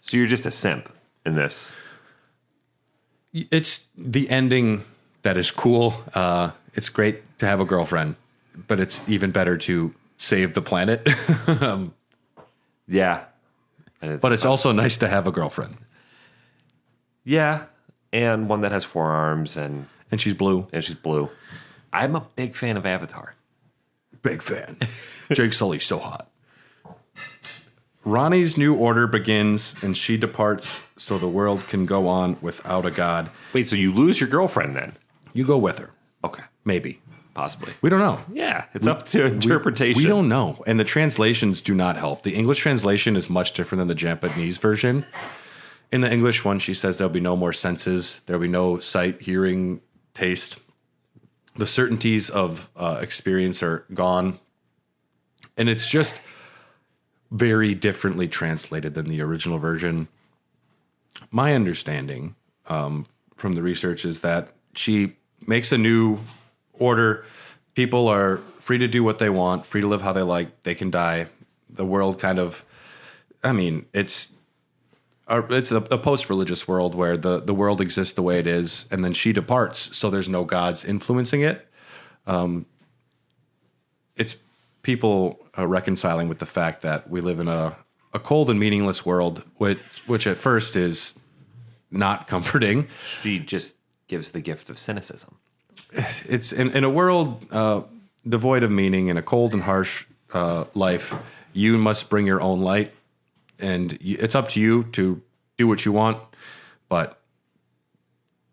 So you're just a simp in this. It's the ending that is cool. It's great to have a girlfriend, but it's even better to save the planet. Yeah. But it's also nice to have a girlfriend. Yeah. And one that has 4 arms and she's blue. I'm a big fan of Avatar. Big fan. Jake Sully's so hot. Rani's new order begins and she departs so the world can go on without a god. Wait, so you lose your girlfriend then? You go with her. Okay. Maybe. Possibly. We don't know. Yeah, it's up to interpretation. We don't know. And the translations do not help. The English translation is much different than the Japanese version. In the English one, she says there'll be no more senses. There'll be no sight, hearing, taste. The certainties of experience are gone. And it's just very differently translated than the original version. My understanding from the research is that she makes a new order. People are free to do what they want, free to live how they like. They can die. The world kind of, it's a post-religious world where the world exists the way it is, and then she departs, so there's no gods influencing it. It's people reconciling with the fact that we live in a cold and meaningless world, which at first is not comforting. She just gives the gift of cynicism. It's in a world devoid of meaning, in a cold and harsh life, you must bring your own light. And it's up to you to do what you want, but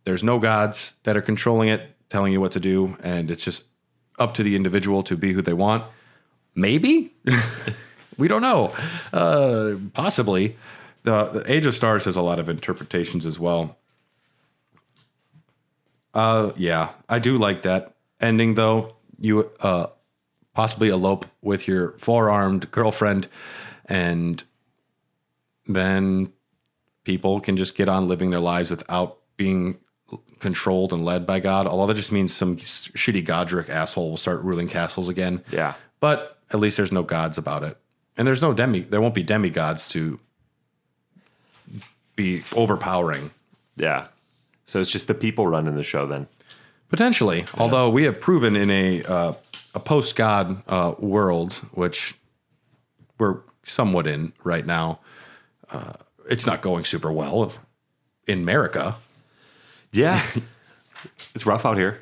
there's no gods that are controlling it, telling you what to do, and it's just up to the individual to be who they want. Maybe? We don't know. Possibly. The Age of Stars has a lot of interpretations as well. Yeah, I do like that ending, though. You possibly elope with your 4-armed girlfriend, and then people can just get on living their lives without being controlled and led by God. Although that just means some shitty Godric asshole will start ruling castles again. Yeah. But at least there's no gods about it. And there won't be demigods to be overpowering. Yeah. So it's just the people running the show then. Potentially. Yeah. Although we have proven in a post-God world, which we're somewhat in right now, it's not going super well in Marika. Yeah. It's rough out here.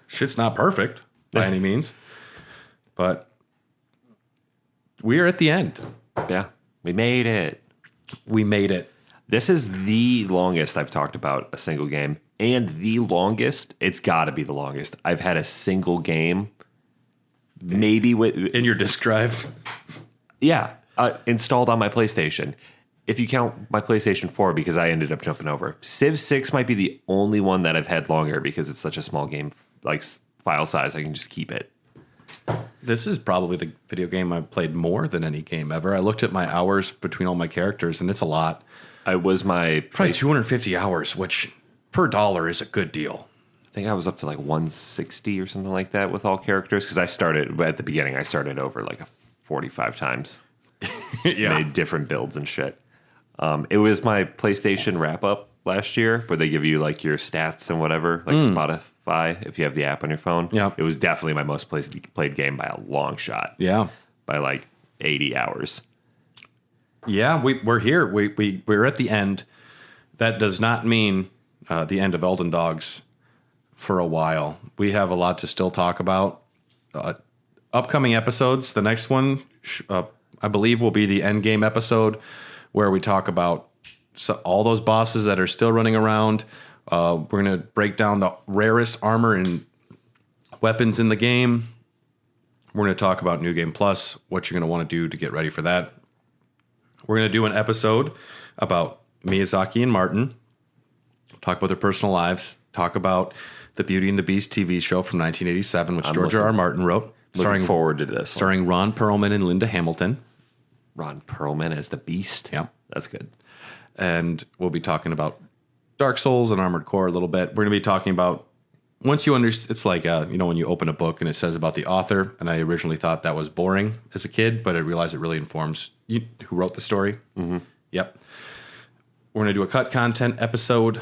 Shit's not perfect by any means. But we are at the end. Yeah. We made it. We made it. This is the longest I've talked about a single game. And the longest, it's got to be the longest, I've had a single game. Maybe with... In your disk drive? Yeah. Installed on my PlayStation. If you count my PlayStation 4, because I ended up jumping over. Civ 6 might be the only one that I've had longer because it's such a small game, like file size, I can just keep it. This is probably the video game I've played more than any game ever. I looked at my hours between all my characters, and it's a lot. I was probably 250 hours, which per dollar is a good deal. I think I was up to like 160 or something like that with all characters, because I started at the beginning. I started over like 45 times. Yeah, made different builds and shit. It was my PlayStation wrap up last year, where they give you like your stats and whatever, like Spotify, if you have the app on your phone. Yeah. It was definitely my most played game by a long shot. Yeah. By like 80 hours. Yeah, we're here. We're at the end. That does not mean the end of Elden Dogs for a while. We have a lot to still talk about. Upcoming episodes. The next one, I believe, will be the endgame episode where we talk about all those bosses that are still running around. We're going to break down the rarest armor and weapons in the game. We're going to talk about New Game Plus, what you're going to want to do to get ready for that. We're going to do an episode about Miyazaki and Martin, talk about their personal lives, talk about the Beauty and the Beast TV show from 1987, which George R. R. Martin wrote. Looking forward to this. Starring Ron Perlman and Linda Hamilton. Ron Perlman as the Beast? Yeah. That's good. And we'll be talking about Dark Souls and Armored Core a little bit. We're going to be talking about, once you understand, it's like, when you open a book and it says about the author, and I originally thought that was boring as a kid, but I realized it really informs you, who wrote the story. Mm-hmm. Yep. We're going to do a cut content episode.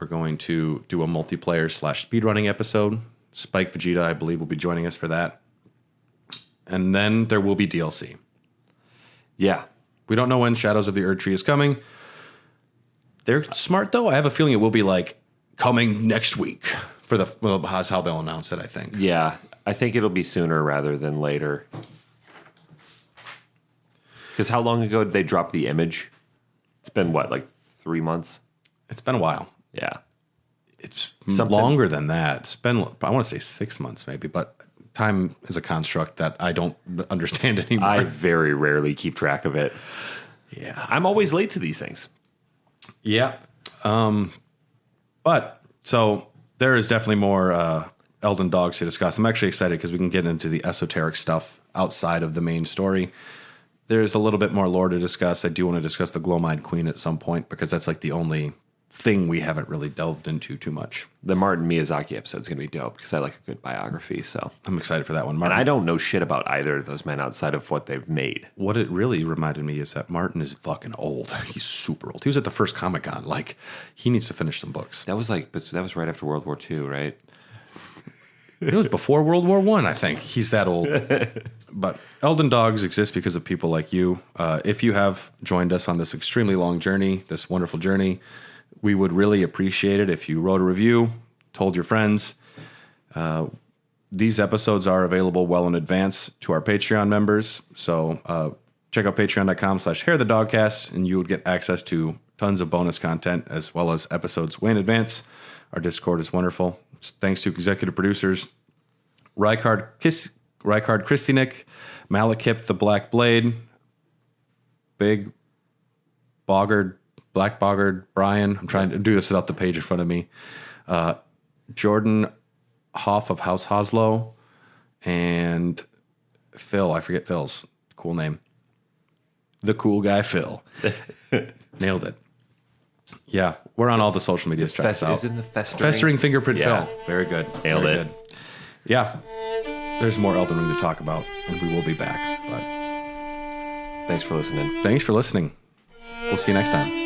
We're going to do a multiplayer / speedrunning episode. Spike Vegeta, I believe, will be joining us for that. And then there will be DLC. Yeah. We don't know when Shadows of the Erdtree is coming. They're smart, though. I have a feeling it will be like coming next week. That's how they'll announce it, I think. Yeah. I think it'll be sooner rather than later. Because how long ago did they drop the image? It's been, what, like 3 months? It's been a while. Yeah. It's longer than that. It's been, I want to say 6 months maybe, but time is a construct that I don't understand anymore. I very rarely keep track of it. Yeah. I'm always late to these things. Yeah. But, so there is definitely more Elden Dogs to discuss. I'm actually excited because we can get into the esoteric stuff outside of the main story. There's a little bit more lore to discuss. I do want to discuss the Glow-Eyed Queen at some point because that's like the only thing we haven't really delved into too much. The Martin Miyazaki episode is going to be dope because I like a good biography. So I'm excited for that one. Martin, and I don't know shit about either of those men outside of what they've made. What it really reminded me is that Martin is fucking old. He's super old. He was at the first Comic-Con. Like, he needs to finish some books. That was right after World War II, right? It was before World War I, I think. He's that old. But Elden Dogs exist because of people like you. If you have joined us on this extremely long journey, this wonderful journey, we would really appreciate it if you wrote a review, told your friends. These episodes are available well in advance to our Patreon members. So check out patreon.com/HairTheDogcast, and you would get access to tons of bonus content as well as episodes way in advance. Our Discord is wonderful. Thanks to executive producers Rykard Kristinik, Malekip the Black Blade, Big Boggard, Black Boggard, Brian. I'm trying to do this without the page in front of me. Jordan Hoff of House Hoslow, and Phil. I forget Phil's cool name. The cool guy Phil. Nailed it. Yeah, we're on all the social media. Check us out. Is it the Festering Fingerprint Yeah. Phil. Very good. Nailed Very it. good. Yeah, there's more Elden Ring to talk about, and we will be back. But Thanks for listening. thanks for listening. We'll see you next time.